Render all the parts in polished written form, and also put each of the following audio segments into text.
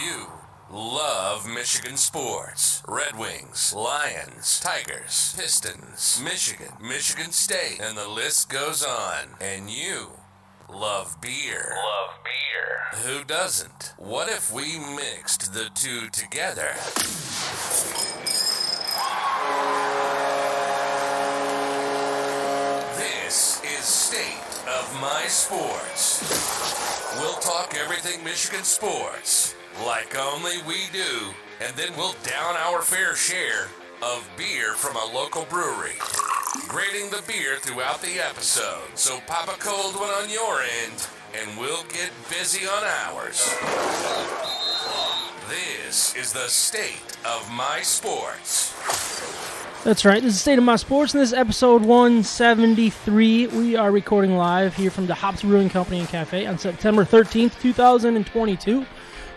You love Michigan sports. Red Wings, Lions, Tigers, Pistons, Michigan State, and the list goes on. And you love beer. Who doesn't? What if we mixed the two together? This is State of My Sports. We'll talk everything Michigan sports, like only we do, and then we'll down our fair share of beer from a local brewery, grading the beer throughout the episode. So pop a cold one on your end, and we'll get busy on ours. This is the State of My Sports. That's right. This is State of My Sports, and this is episode 173. We are recording live here from DeHop's Brewing Company and Cafe on September 13th, 2022.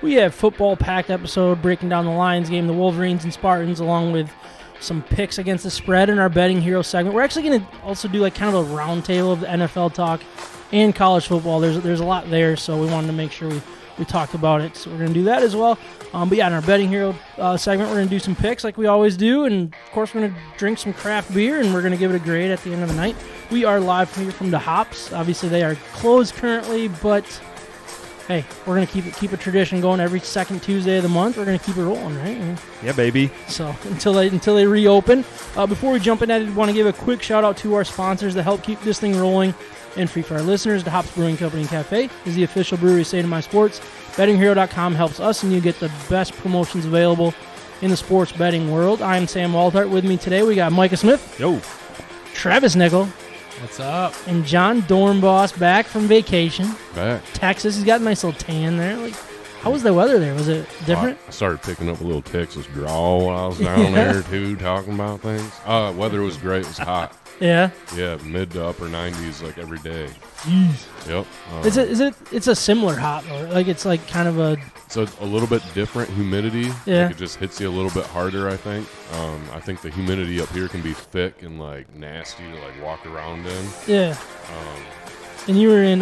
We have football-packed episode breaking down the Lions game, the Wolverines and Spartans, along with some picks against the spread in our Betting Hero segment. We're actually going to also do like kind of a roundtable of the NFL talk and college football. There's a lot there, so we wanted to make sure we talked about it. So we're going to do that as well. But yeah, in our Betting Hero segment, we're going to do some picks like we always do. And, of course, we're going to drink some craft beer, and we're going to give it a grade at the end of the night. We are live here from DeHop's. Obviously, they are closed currently, but, hey, we're going to keep a tradition going every second Tuesday of the month. We're going to keep it rolling, right? Yeah, baby. So until they reopen. Before we jump in, I did want to give a quick shout-out to our sponsors that help keep this thing rolling and free for our listeners. DeHop's Brewing Company and Cafe is the official brewery of State of My Sports. BettingHero.com helps us and you get the best promotions available in the sports betting world. I'm Sam Waltart. With me today, we got Micah Smith. Yo. Travis Nickel. What's up? And John Dornboss back from vacation. Back. Texas. He's got a nice little tan there. Like, how was the weather there? Was it different? I started picking up a little Texas drawl while I was down there, too, talking about things. Weather was great. It was hot. Yeah? Yeah, mid to upper 90s like every day. Jeez. Yep. It's a similar hot, though. Like, it's like kind of a... So a little bit different humidity. Yeah. Like it just hits you a little bit harder, I think. I think the humidity up here can be thick and, like, nasty to, like, walk around in. Yeah. And you were in...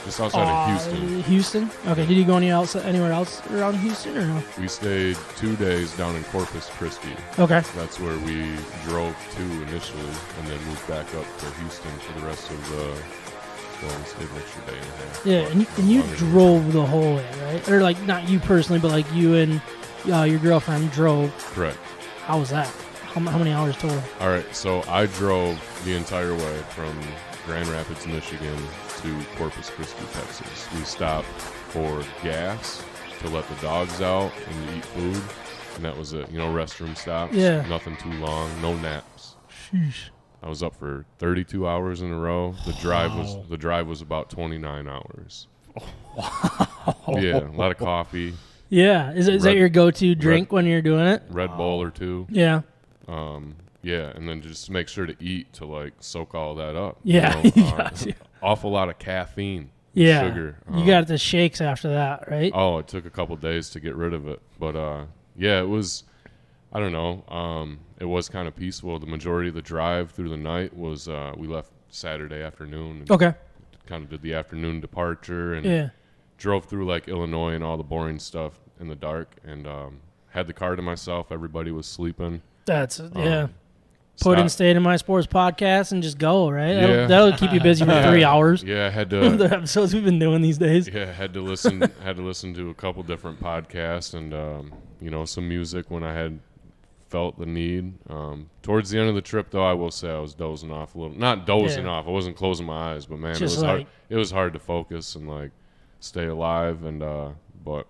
just outside of Houston. Houston? Okay. Did you go anywhere else around Houston or no? We stayed 2 days down in Corpus Christi. Okay. That's where we drove to initially, and then moved back up to Houston for the rest of the. Well, we stayed an extra day and a half. Yeah, and you drove the whole way, right? Or like not you personally, but like you and your girlfriend drove. Correct. How was that? How many hours total? All right, so I drove the entire way from Grand Rapids, Michigan to Corpus Christi, Texas. We stopped for gas to let the dogs out and to eat food, and that was it. You know, restroom stops. Yeah. Nothing too long. No naps. Sheesh. I was up for 32 hours in a row. The drive was about 29 hours. Wow. Yeah, a lot of coffee. Yeah. Is that your go-to drink when you're doing it? Red Bull or two. Yeah. Yeah, and then just make sure to eat to like soak all that up. Yeah. You know, awful lot of caffeine. Yeah. Sugar. You got the shakes after that, right? Oh, it took a couple days to get rid of it, but yeah, it was. I don't know. It was kind of peaceful. The majority of the drive through the night was we left Saturday afternoon. And okay. Kind of did the afternoon departure and drove through like Illinois and all the boring stuff in the dark, and had the car to myself. Everybody was sleeping. That's Put in State of My Sports podcast and just go, right? Yeah. That'll keep you busy for 3 hours. Yeah, I had to. The episodes we've been doing these days. Yeah, had to listen to a couple different podcasts and some music when I had felt the need. Towards the end of the trip, though, I will say I was dozing off a little. Not dozing off. I wasn't closing my eyes, but man, just it was hard. It was hard to focus and like stay alive. And but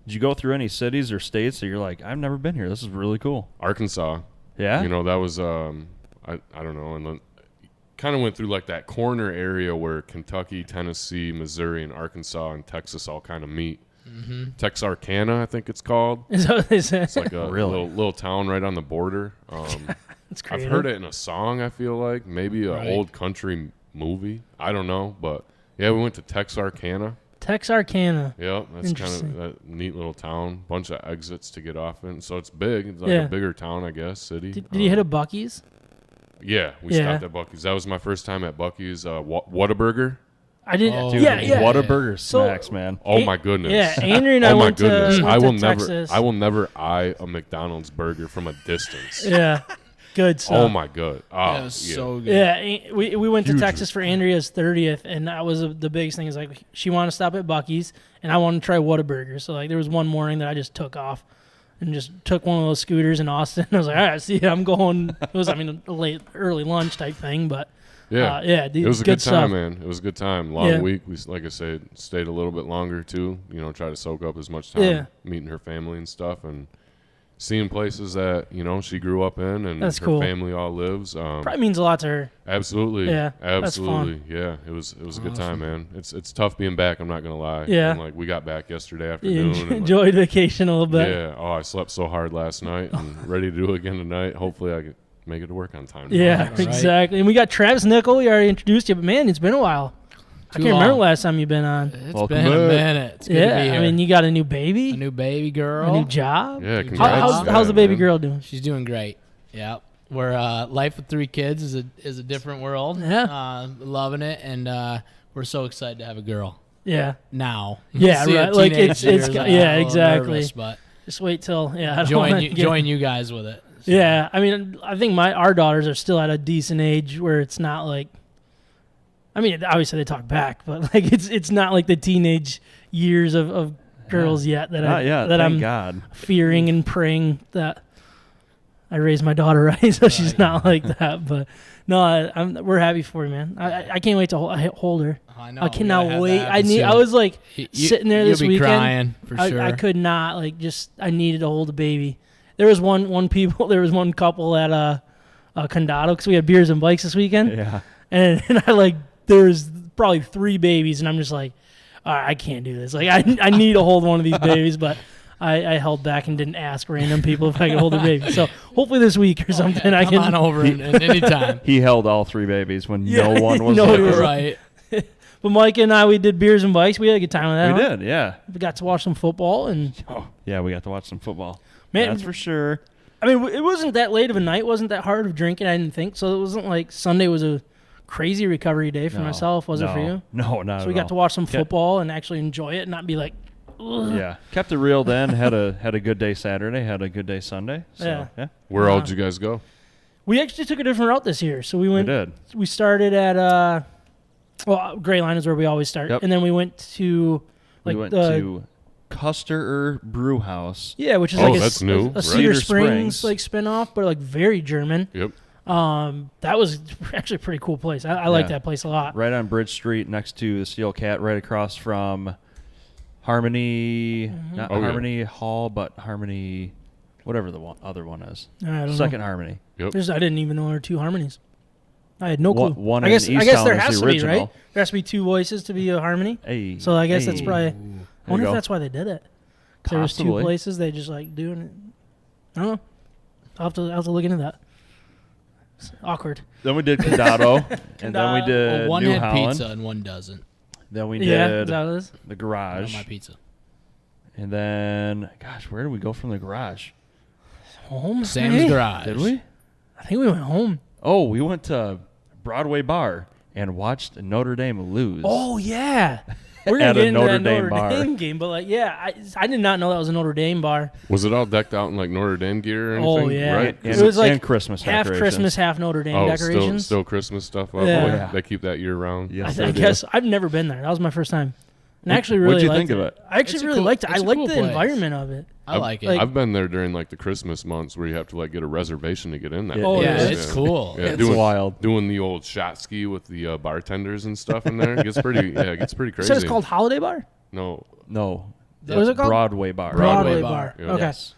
did you go through any cities or states that you're like, I've never been here? This is really cool. Arkansas. Yeah. That was I don't know, and then kind of went through like that corner area where Kentucky, Tennessee, Missouri, and Arkansas and Texas all kind of meet. Mm-hmm. Texarkana, I think it's called. Is that what they say? It's like a little town right on the border. That's crazy. I've heard it in a song, I feel like. Maybe an old country movie. I don't know. But, yeah, we went to Texarkana. Texarkana. Yep, that's kind of that neat little town. Bunch of exits to get off in. So it's big. It's like a bigger town, I guess, city. Did you hit a Buc-ee's? Yeah, we stopped at Buc-ee's. That was my first time at Buc-ee's. Whataburger. I did. Oh, yeah. Whataburger So- snacks, man. Oh my goodness. Yeah, Andrew and I Oh my went goodness. to, I will Texas. I will never eye a McDonald's burger from a distance. Yeah, good stuff. Oh my god. Oh, That was yeah. so good. Yeah, we went to Huge Texas for Andrea's 30th, and that was the biggest thing. Is like she wanted to stop at Buc-ee's, and I wanted to try Whataburger. So like there was one morning that I just took off and just took one of those scooters in Austin. I was like, all right, see, I'm going. It was a early lunch type thing, but Yeah. dude, It was a good good stuff. time, man. It was a good time. Long Yeah. week. We, like I said, stayed a little bit longer too. You know, try to soak up as much time Yeah. meeting her family and stuff, and seeing places that she grew up in and That's her cool. family all lives. Probably means a lot to her. Absolutely. Yeah, that's Absolutely. Yeah. It was a good time, man. It's tough being back. I'm not gonna lie. Yeah. And, like we got back yesterday You afternoon. and, like, enjoyed vacation a little bit. yeah. Oh, I slept so hard last night and ready to do it again tonight. Hopefully, I can make it to work on time. Yeah, tomorrow. Right. exactly. And we got Travis Nickel. We already introduced you, but man, it's been a while. I Too can't remember long. last time you've been on. It's Welcome been a back. minute. It's good to be Yeah, here. I mean, you got a new baby, a new baby girl. a new job. Yeah. How- Congrats. How's the baby man. girl doing? She's doing great. Yeah. We're life with 3 kids is a different world. Yeah. Loving it, and we're so excited to have a girl Yeah, now. Yeah, See, right. at Like, teenage it's- years, I'm yeah, a little exactly. nervous, but just wait till I don't wanna get- join you guys with it. So, Yeah, I mean, I think our daughters are still at a decent age where it's not like. I mean, obviously they talk back, but like it's not like the teenage years of girls yet that Not yet. that Thank I'm God. fearing and praying that I raised my daughter right, so she's Right. not like that. But no, we're happy for you, man. I can't wait to hold her. I know. I we cannot gotta have wait. that I happen soon. was like You- sitting there you'll this be weekend. crying for sure. I could not I needed to hold a baby. There was one couple at Condado because we had beers and bikes this weekend, Yeah. and I there was probably 3 babies, and I'm just like, all right, I can't do this. Like I need to hold one of these babies, but I held back and didn't ask random people if I could hold a baby. So hopefully this week or something I Come can. on over and anytime. He held all 3 babies when Yeah, no one was nobody there. was- Right. But Mike and I, we did beers and bikes. We had a good time with that. We huh? did, yeah. We got to watch some football, and Oh, yeah, we got to watch some football. man, That's for sure. I mean, it wasn't that late of a night. Wasn't that hard of drinking? I didn't think so. It wasn't like Sunday was a crazy recovery day for No, myself. Was it no, for you? No, not So at we got all. to watch some Yeah. football and actually enjoy it, and not be like, ugh. Yeah, kept it real then. Had a good day Saturday. Had a good day Sunday. So, Yeah. yeah, Where all did you guys go? We actually took a different route this year. So we we went. did. We started at Gray Line is where we always start, Yep. and then we went to like We went the to Custer Brew House. yeah, which is Oh, like that's new, a right? Cedar Cedar Springs Springs. like spinoff, but like very German. Yep. That was actually a pretty cool place. I like Yeah. that place a lot. Right on Bridge Street next to the Steel Cat, right across from Harmony, Mm-hmm. not Oh, yeah. Harmony Hall, but Harmony, whatever the other one is. I don't Second know. Harmony. Yep. I didn't even know there were 2 harmonies. I had no clue. One I in guess East there Town is has the to be, right? original. There has to be 2 voices to be a harmony. Hey, So I guess that's hey. probably. I wonder you if go. that's why they did it. 'Cause there was 2 Possibly. places they just like doing it. I don't know. I'll have to look into that. It's awkward. Then we did Condado, and then we Condado. did Well, one New had Holland. pizza and one doesn't. Then we Yeah, is did that what it is? the Not garage, my pizza. and then gosh, where did we go from the garage? Home? Sam's maybe? Garage. Did we? I think we went home. Oh, we went to Broadway Bar and watched Notre Dame lose. Oh yeah. We're At gonna a get into Notre that Dame Notre bar. Dame game, but like, yeah, I did not know that was a Notre Dame bar. Was it all decked out in like Notre Dame gear or anything? Oh yeah, Right? And- it was like and Christmas half decorations. Christmas, half Notre Dame Oh, decorations. still Christmas stuff up. Yeah. Boy, Yeah. They keep that year round. Yes, I they do. guess I've never been there. That was my first time, and I actually really What'd you liked think of it? I actually It's a really cool- liked it. I it's a liked cool the place. environment of it. I like it. like- I've been there during like the Christmas months where you have to like get a reservation to get in there. Yeah. Oh, yeah, yeah. it's cool. Yeah, It's doing, wild. Doing the old shot ski with the bartenders and stuff in there. It gets pretty You crazy. said it's called Holiday Bar. No. No. What was it called? Broadway Bar. Broadway Broadway Bar. Bar. Yeah. Okay. Yes.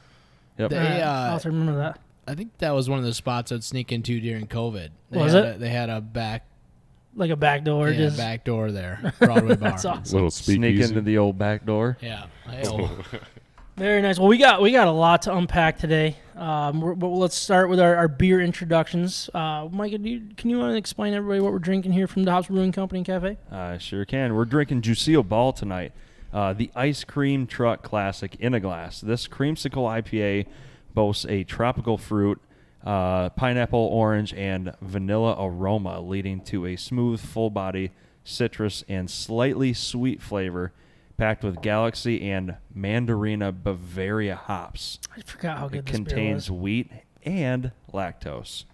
Yep. They, I'll have to remember that. I think that was one of the spots I'd sneak into during COVID. They Was had it? They had a back Like a back door, Yeah, just back door there. Broadway bar. That's awesome. Little Sneak speakeasy. into the old back door. Yeah. Hey-oh. Very nice. Well, we got a lot to unpack today. But let's start with our beer introductions. Mike, can you want to explain to everybody what we're drinking here from DeHop's Brewing Company and Cafe? I sure can. We're drinking Juicio Ball tonight. The Ice Cream Truck Classic in a glass. This creamsicle IPA boasts a tropical fruit, pineapple, orange, and vanilla aroma, leading to a smooth, full-body citrus, and slightly sweet flavor, packed with Galaxy and Mandarina Bavaria hops. I forgot how good It this beer contains was. wheat and lactose.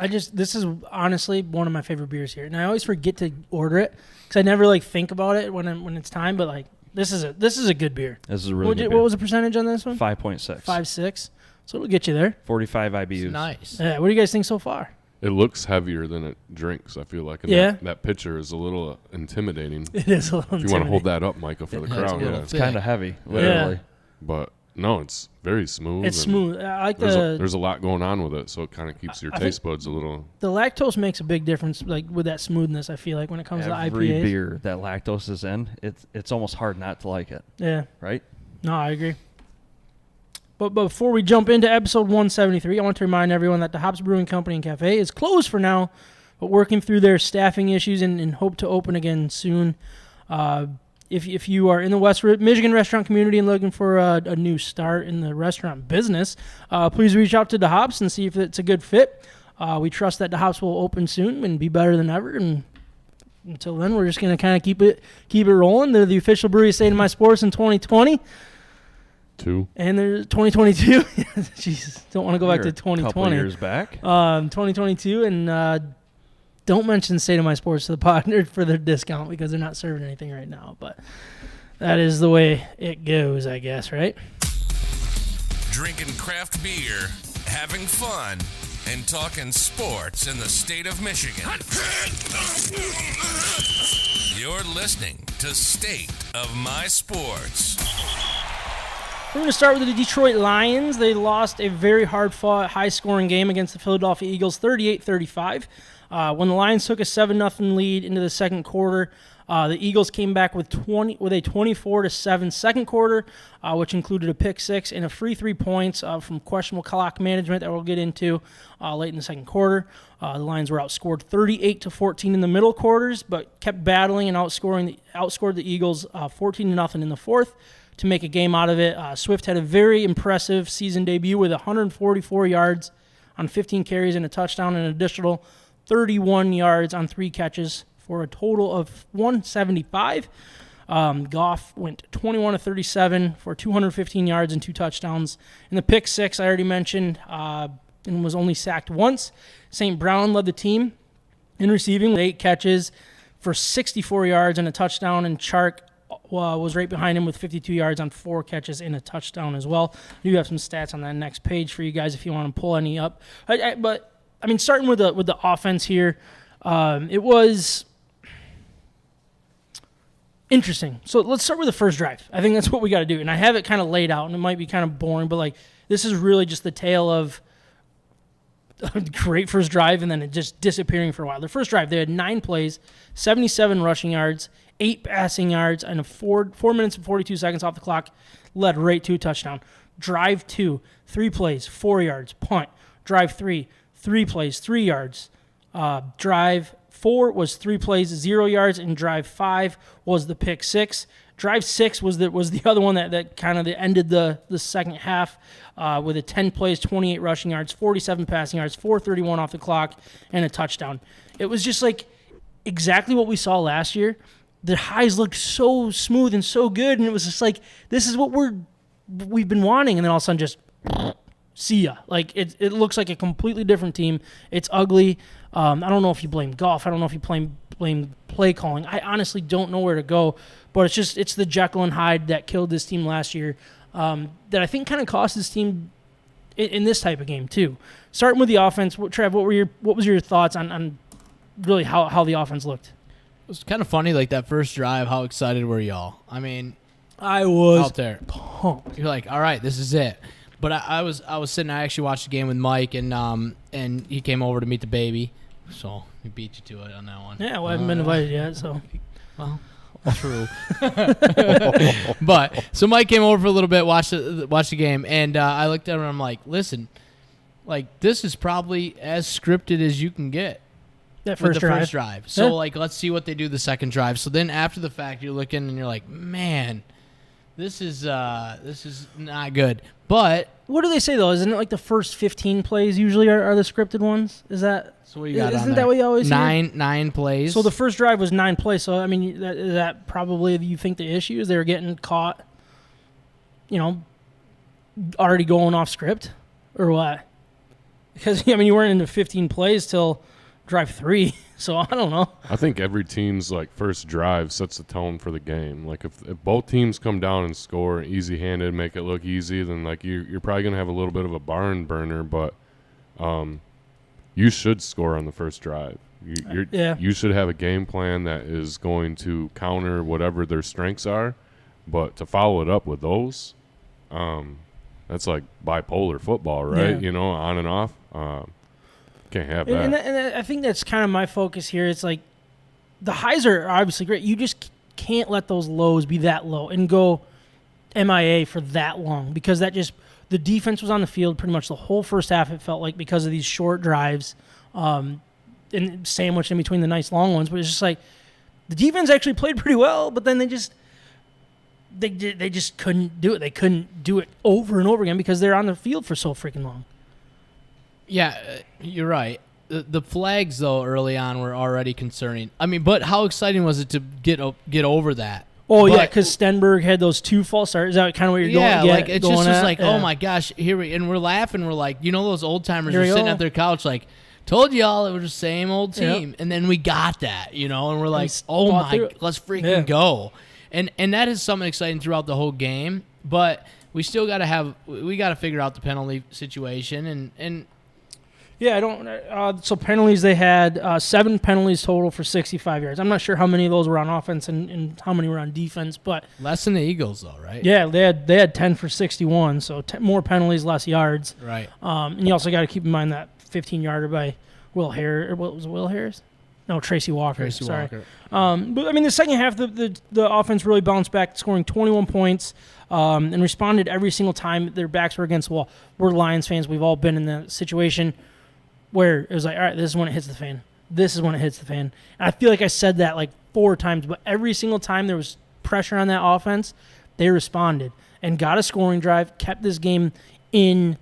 This is honestly one of my favorite beers here, and I always forget to order it because I never think about it when it's time. But this is a good beer. This is a really good beer. What was the percentage on this one? 5.6. 5.6. So it'll get you there. 45 IBUs. It's nice. Yeah. What do you guys think so far? It looks heavier than it drinks, I feel like. And Yeah. that picture is a little intimidating. It is a little. If you want to hold that up, Micah, for the Yeah, crowd. it's a little Yeah. It's kind of heavy, Yeah. literally. But no, it's very smooth. It's and smooth. I like There's a lot going on with it, so it kind of keeps your I taste buds a little. the lactose makes a big difference, with that smoothness. I feel like when it comes Every to IPAs. beer that lactose is in, it's almost hard not to like it, Yeah. right? No, I agree. But before we jump into episode 173, I want to remind everyone that the DeHop's Brewing Company and Cafe is closed for now, but working through their staffing issues and hope to open again soon. If you are in the West Michigan restaurant community and looking for a new start in the restaurant business, please reach out to DeHop's and see if it's a good fit. We trust that DeHop's will open soon and be better than ever. And until then, we're just going to kind of keep it rolling. They're the official brewery of State of My Sports in 2020. And there's 2022. Jesus, don't want to go back to 2020. A couple years back. 2022, and don't mention State of My Sports to the partner for their discount because they're not serving anything right now. But that is the way it goes, I guess, right? Drinking craft beer, having fun, and talking sports in the state of Michigan. You're listening to State of My Sports. We're going to start with the Detroit Lions. They lost a very hard-fought, high-scoring game against the Philadelphia Eagles, 38-35. When the Lions took a 7-0 lead into the second quarter, the Eagles came back with a 24-7 second quarter, which included a pick six and a free 3 points from questionable clock management that we'll get into late in the second quarter. The Lions were outscored 38-14 in the middle quarters, but kept battling and outscored the Eagles 14-0 in the fourth to make a game out of it. Swift had a very impressive season debut with 144 yards on 15 carries and a touchdown, and an additional 31 yards on 3 catches for a total of 175. Goff went 21-37 for 215 yards and 2 touchdowns. In the pick six, I already mentioned, and was only sacked once. St. Brown led the team in receiving with 8 catches for 64 yards and a touchdown, and Chark was right behind him with 52 yards on 4 catches and a touchdown as well. I do have some stats on that next page for you guys if you want to pull any up. But starting with the offense here, it was interesting. So let's start with the first drive. I think that's what we got to do, and I have it kind of laid out, and it might be kind of boring, but this is really just the tale of a great first drive and then it just disappearing for a while. The first drive, they had 9 plays, 77 rushing yards, 8 passing yards, and 4 minutes and 42 seconds off the clock, led right to a touchdown. Drive 2, 3 plays, 4 yards, punt. Drive 3, 3 plays, 3 yards. Drive 4 was 3 plays, 0 yards, and drive 5 was the pick 6. Drive 6 was the other one that kind of ended the second half with a 10 plays, 28 rushing yards, 47 passing yards, 4:31 off the clock, and a touchdown. It was just exactly what we saw last year. The highs looked so smooth and so good, and it was just this is what we've been wanting, and then all of a sudden just see ya. It looks like a completely different team. It's ugly. I don't know if you blame Goff. I don't know if you blame play calling. I honestly don't know where to go, but it's the Jekyll and Hyde that killed this team last year that I think kind of cost this team in this type of game too. Starting with the offense, Trev, what was your thoughts on really how the offense looked? It was kind of funny, that first drive. How excited were y'all? I was out there pumped. You're all right, this is it. But I was sitting. I actually watched the game with Mike, and he came over to meet the baby, so he beat you to it on that one. Yeah, I haven't been invited yet, so well, true. But so Mike came over for a little bit, watched the game, and I looked at him and I'm like, listen, this is probably as scripted as you can get. That first drive. So let's see what they do the second drive. So then after the fact, you're looking and you're like, man, This is not good. But What do they say though? Isn't it like the first 15 plays usually are the scripted ones? Is that? so what you got? Isn't on that there? what you always hear? Nine plays. So the first drive was 9 plays. So I mean, is that probably you think the issue is they were getting caught? Already going off script, or what? Because I mean, you weren't into 15 plays till drive 3. So I don't know. I think every team's like first drive sets the tone for the game. Like if both teams come down and score easy-handed, make it look easy, then like you're probably gonna have a little bit of a barn burner. But you should score on the first drive. You should have a game plan that is going to counter whatever their strengths are. But to follow it up with those, that's like bipolar football, right? Yeah. On and off. Can't have that. And I think that's kind of my focus here. It's like the highs are obviously great. You just can't let those lows be that low and go MIA for that long, because the defense was on the field pretty much the whole first half, it felt like, because of these short drives and sandwiched in between the nice long ones. But it's just like the defense actually played pretty well, but then they just couldn't do it. They couldn't do it over and over again because they're on the field for so freaking long. Yeah, you're right. The flags, though, early on were already concerning. I mean, but how exciting was it to get over that? Oh, yeah, because Stenberg had those 2 false starts. Is that kind of what you're going at? Yeah, like it's just at? like, Yeah. oh, my gosh, and we're laughing. We're like, those old-timers Here are we sitting go. at their couch like, told y'all it was the same old team. Yep. And then we got that, and we're like, fought oh, my, through it. let's freaking Yeah. go. And that is something exciting throughout the whole game. But we still got to figure out the penalty situation. And Yeah, I don't. So penalties, they had 7 penalties total for 65 yards. I'm not sure how many of those were on offense and how many were on defense, but less than the Eagles, though, right? yeah, they had 10 for 61. So more penalties, less yards. Right. And you also got to keep in mind that 15-yarder by Will Harris. What was it, Will Harris? No, Tracy Walker. Sorry. Walker. But I mean, the second half, the offense really bounced back, scoring 21 points, and responded every single time their backs were against the wall. We're Lions fans. We've all been in that situation where it was like, all right, this is when it hits the fan. This is when it hits the fan. And I feel like I said that like 4 times, but every single time there was pressure on that offense, they responded and got a scoring drive, kept this game in,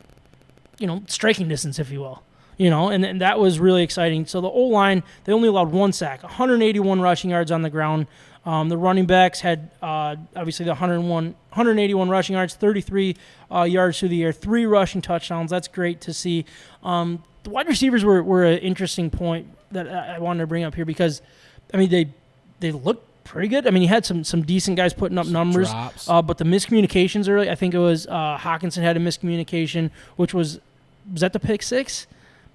striking distance, if you will. And that was really exciting. So the O-line, they only allowed 1 sack, 181 rushing yards on the ground. The running backs had obviously the 181 rushing yards, 33 yards through the air, 3 rushing touchdowns. That's great to see. The wide receivers were an interesting point that I wanted to bring up here because, I mean, they looked pretty good. I mean, you had some decent guys putting up numbers, but the miscommunications early, I think it was Hawkinson had a miscommunication, which was that the pick 6?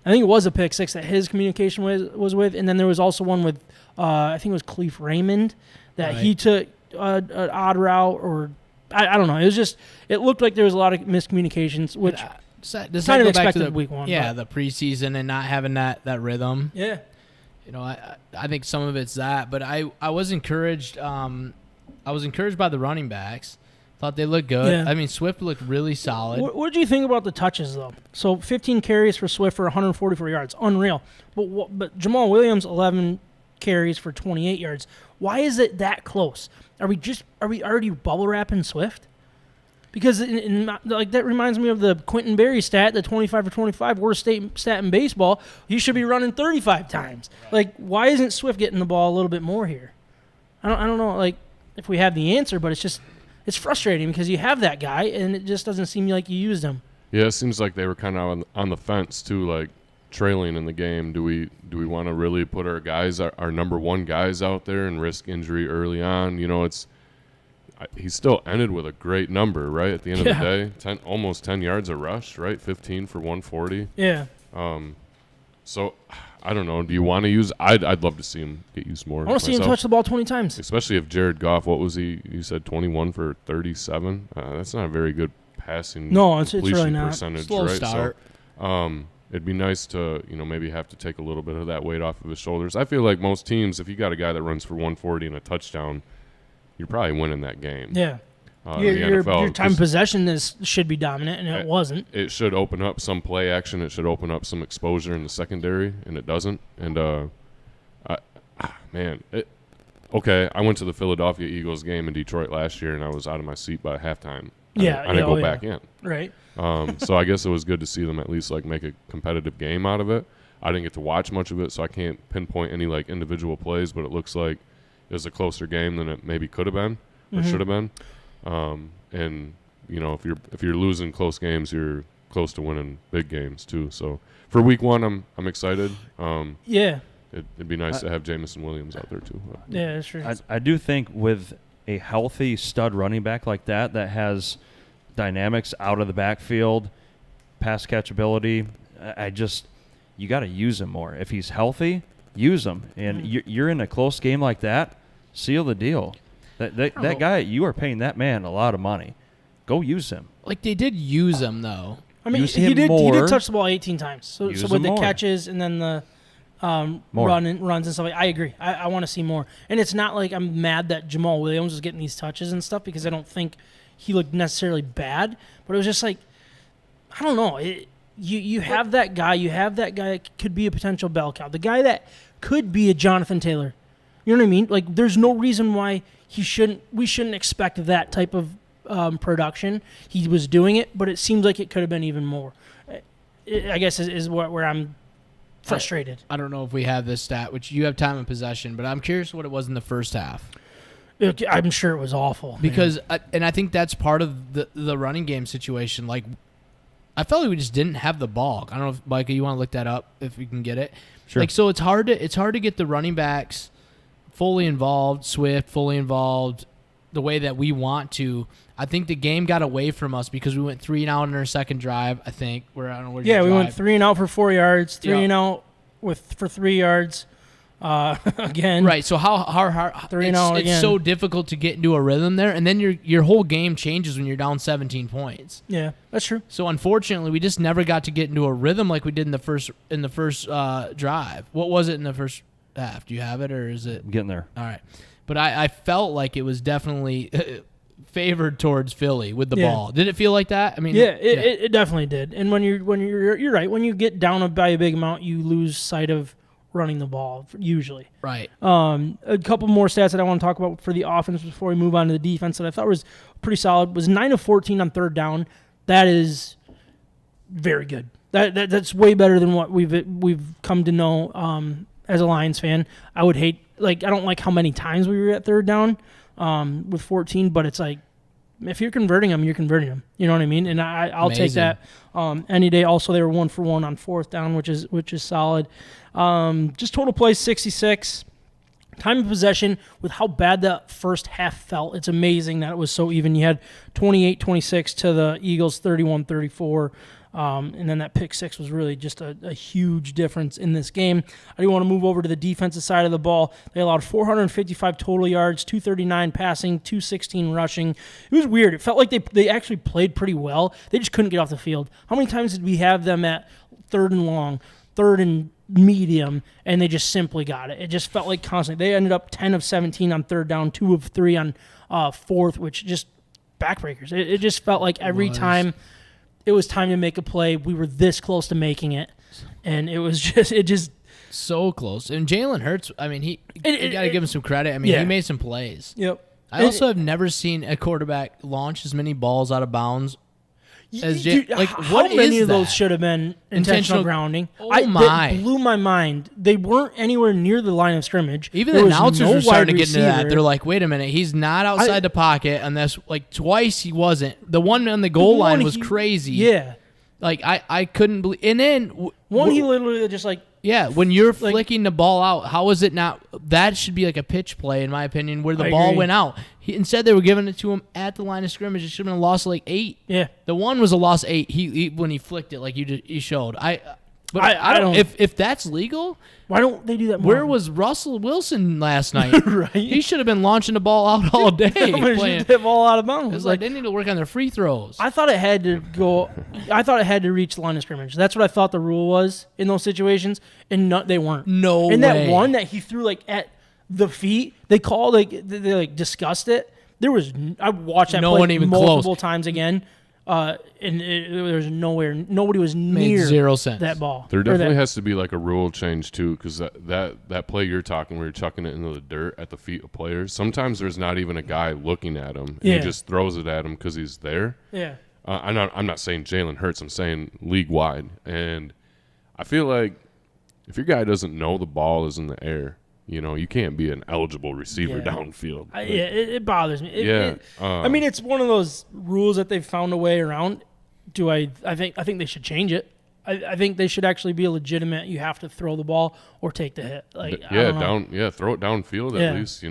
I think it was a pick 6 that his communication was with, and then there was also one with I think it was Cleef Raymond that he took an odd route, or I don't know. It looked like there was a lot of miscommunications, which does that kind of go back expected to the week 1. Yeah, but. the preseason and not having that rhythm. Yeah. I think some of it's that, but I was encouraged. I was encouraged by the running backs. Thought they looked good. Yeah. I mean, Swift looked really solid. What did you think about the touches, though? So 15 carries for Swift for 144 yards. Unreal. But Jamal Williams, 11 carries for 28 yards. Why is it that close? Are we already bubble wrapping Swift? Because that reminds me of the Quentin Berry stat, the 25 for 25, worst stat in baseball. He should be running 35 times. Right. Like, why isn't Swift getting the ball a little bit more here? I don't know, like, if we have the answer, but it's frustrating because you have that guy, and it just doesn't seem like you used him. Yeah, it seems like they were kind of on the fence too, like trailing in the game. Do we want to really put our guys, our number 1 guys out there and risk injury early on? He still ended with a great number, right? At the end of the day, almost 10 yards a rush, right? 15 for 140. Yeah. So I don't know. Do you want to use? I'd love to see him get used more. I want to see him touch the ball 20 times. Especially if Jared Goff, what was he? You said 21 for 37. That's not a very good passing. No, it's really not. Percentage, Slow right? start. So, it'd be nice to maybe have to take a little bit of that weight off of his shoulders. I feel like most teams, if you got a guy that runs for 140 and a touchdown, you're probably winning that game. Yeah. Your Your time possession should be dominant, and it wasn't. It should open up some play action. It should open up some exposure in the secondary, and it doesn't. And okay, I went to the Philadelphia Eagles game in Detroit last year, and I was out of my seat by halftime. I didn't go back in. Right. So I guess it was good to see them at least like make a competitive game out of it. I didn't get to watch much of it, so I can't pinpoint any like individual plays, but it looks like it was a closer game than it maybe could have been or should have been. And you know, if you're losing close games, you're close to winning big games too. So for week 1, I'm excited. It'd be nice to have Jamison Williams out there too. Yeah, that's true. I do think with a healthy stud running back like that has dynamics out of the backfield, pass catchability, you got to use him more. If he's healthy, use him. And you're in a close game like that, seal the deal. That guy, you are paying that man a lot of money. Go use him. Like they did use him though. I mean, he did touch the ball 18 times. So with the catches and then the runs and stuff, I agree. I want to see more. And it's not like I'm mad that Jamal Williams was getting these touches and stuff because I don't think he looked necessarily bad. But it was just like, I don't know. You have that guy. You have that guy that could be a potential bell cow. The guy that could be a Jonathan Taylor. You know what I mean? Like, there's no reason why we shouldn't expect that type of production. He was doing it, but it seems like it could have been even more. I guess is where I'm frustrated. I don't know if we have this stat, which you have time and possession, but I'm curious what it was in the first half. I'm sure it was awful. Because, and I think that's part of the running game situation. Like, I felt like we just didn't have the ball. I don't know if, Micah, you want to look that up if you can get it. Sure. Like, so it's hard to get the running backs fully involved, Swift, fully involved, the way that we want to. I think the game got away from us because we went 3 and out in our second drive, I think. I don't know where we went 3 and out for 4 yards, 3 and out for 3 yards. Again, right. So how hard? It's so difficult to get into a rhythm there, and then your whole game changes when you're down 17 points. Yeah, that's true. So unfortunately, we just never got to get into a rhythm like we did in the first drive. What was it in the first half? Do you have it, or is it getting there? All right, but I felt like it was definitely favored towards Philly with the ball. Did it feel like that? I mean, it definitely did. And when you're right, when you get down by a big amount, you lose sight of running the ball usually. Right. A couple more stats that I want to talk about for the offense before we move on to the defense that I thought was pretty solid was 9 of 14 on third down. That is very good. That's way better than what we've come to know as a Lions fan. I don't like how many times we were at third down with 14, but it's like if you're converting them, you're converting them. You know what I mean? And I'll take that any day. Also, they were 1 for 1 on fourth down, which is solid. Just total plays 66. Time of possession, with how bad the first half felt, it's amazing that it was so even. You had 28-26 to the Eagles, 31-34. And then that pick six was really just a huge difference in this game. I do want to move over to the defensive side of the ball. They allowed 455 total yards, 239 passing, 216 rushing. It was weird. It felt like they actually played pretty well. They just couldn't get off the field. How many times did we have them at third and long, third and medium, and they just simply got it? It just felt like constantly. They ended up 10 of 17 on third down, 2 of 3 on fourth, which just backbreakers. It just felt like every time it was time to make a play, we were this close to making it, and it just so close. And Jalen Hurts, I mean, you got to give him some credit. I mean, he made some plays. Yep. I also have never seen a quarterback launch as many balls out of bounds as how many of those should have been intentional grounding? That blew my mind. They weren't anywhere near the line of scrimmage. Even the announcers were starting to get into that. They're like, wait a minute, he's not outside the pocket unless, like, twice he wasn't. The one on the goal line was crazy. Yeah. Like, I couldn't believe. And then he literally just like. Yeah, when you're flicking the ball out, how is it not? That should be like a pitch play, in my opinion, where the ball went out. Instead, they were giving it to him at the line of scrimmage. It should have been a loss of like 8. Yeah, the one was a loss of 8. He when he flicked it, like you showed. I don't. If that's legal, why don't they do that more? Where was Russell Wilson last night? Right, he should have been launching the ball out all day. Playing the ball out of bounds. It's like they need to work on their free throws. I thought it had to go. I thought it had to reach the line of scrimmage. That's what I thought the rule was in those situations, and they weren't. No way. And that one that he threw like at the feet, they called they discussed it. There was I watched that play multiple times again. there's nobody was Made near 0 sense. that ball. There definitely has to be like a rule change too, because that play you're talking where you're chucking it into the dirt at the feet of players. Sometimes there's not even a guy looking at him, and he just throws it at him because he's there. Yeah. I'm not saying Jalen Hurts. I'm saying league wide, and I feel like if your guy doesn't know the ball is in the air, you can't be an eligible receiver downfield. It bothers me. I I mean, it's one of those rules that they've found a way around. I think they should change it. I think they should actually be a legitimate. You have to throw the ball or take the hit. Like throw it downfield at least.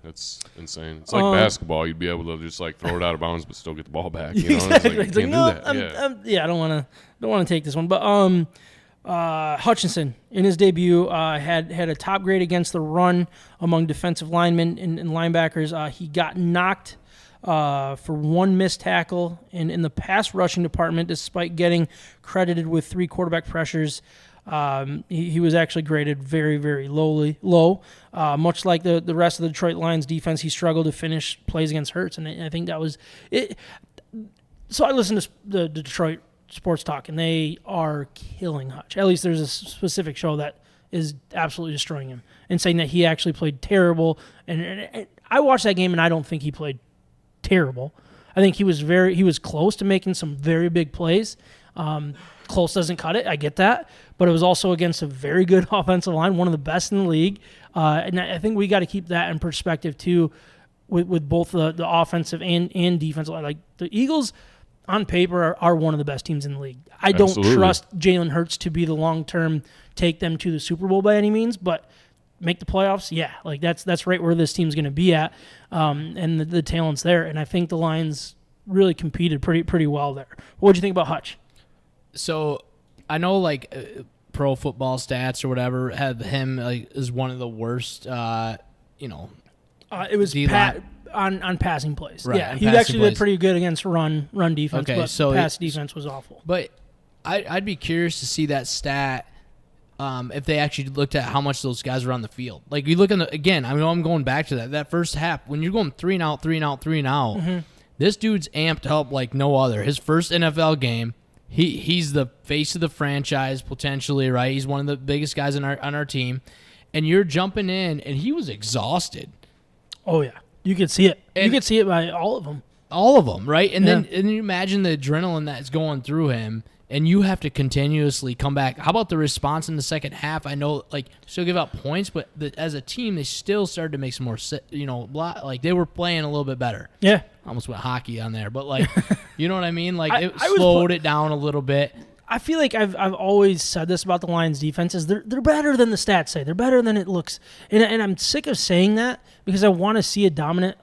That's insane. It's like basketball. You'd be able to just like throw it out of bounds but still get the ball back. Exactly. It's like, you can't do that. I don't want to take this one, but Hutchinson in his debut had a top grade against the run among defensive linemen and linebackers. He got knocked for one missed tackle in the pass rushing department, despite getting credited with 3 quarterback pressures. He was actually graded very, very low. Much like the rest of the Detroit Lions defense, he struggled to finish plays against Hurts, and I think that was it. So I listened to the Detroit Sports Talk, and they are killing Hutch. At least there's a specific show that is absolutely destroying him and saying that he actually played terrible. And I watched that game, and I don't think he played terrible. I think he was close to making some very big plays. Close doesn't cut it. I get that, but it was also against a very good offensive line, one of the best in the league. And I think we got to keep that in perspective too, with both the offensive and defensive line. Like the Eagles, on paper, are one of the best teams in the league. I don't trust Jalen Hurts to be the long-term take them to the Super Bowl by any means, but make the playoffs, yeah. Like that's right where this team's going to be at, and the talent's there. And I think the Lions really competed pretty well there. What did you think about Hutch? So I know like Pro Football Stats or whatever have him like as one of the worst. It was on passing plays. Right, yeah, he actually did pretty good against run defense, okay, but so pass defense was awful. But I'd be curious to see that stat if they actually looked at how much those guys were on the field. Like you look again, I know I'm going back to that first half when you're going 3 and out. Mm-hmm. This dude's amped up like no other. His first NFL game, he's the face of the franchise potentially, right? He's one of the biggest guys on our team, and you're jumping in, and he was exhausted. Oh yeah. You could see it. You could see it by all of them. All of them, right? And then you imagine the adrenaline that's going through him, and you have to continuously come back. How about the response in the second half? I know, like, still give out points, but as a team, they still started to make some more, like they were playing a little bit better. Yeah. Almost went hockey on there, but like, you know what I mean? Like it slowed it down a little bit. I feel like I've always said this about the Lions' defense is they're better than the stats say. They're better than it looks. And I'm sick of saying that because I want to see a dominant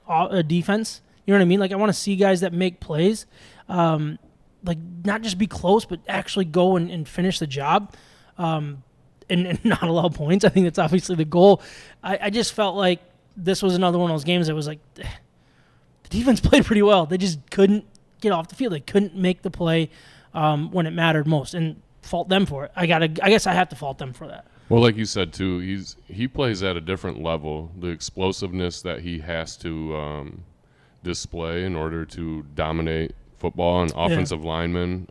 defense. You know what I mean? Like I want to see guys that make plays, like not just be close, but actually go and finish the job, and not allow points. I think that's obviously the goal. I just felt like this was another one of those games that was like the defense played pretty well. They just couldn't get off the field. They couldn't make the play when it mattered most, and fault them for it. I guess I have to fault them for that. Well, like you said too, he plays at a different level. The explosiveness that he has to display in order to dominate football and offensive linemen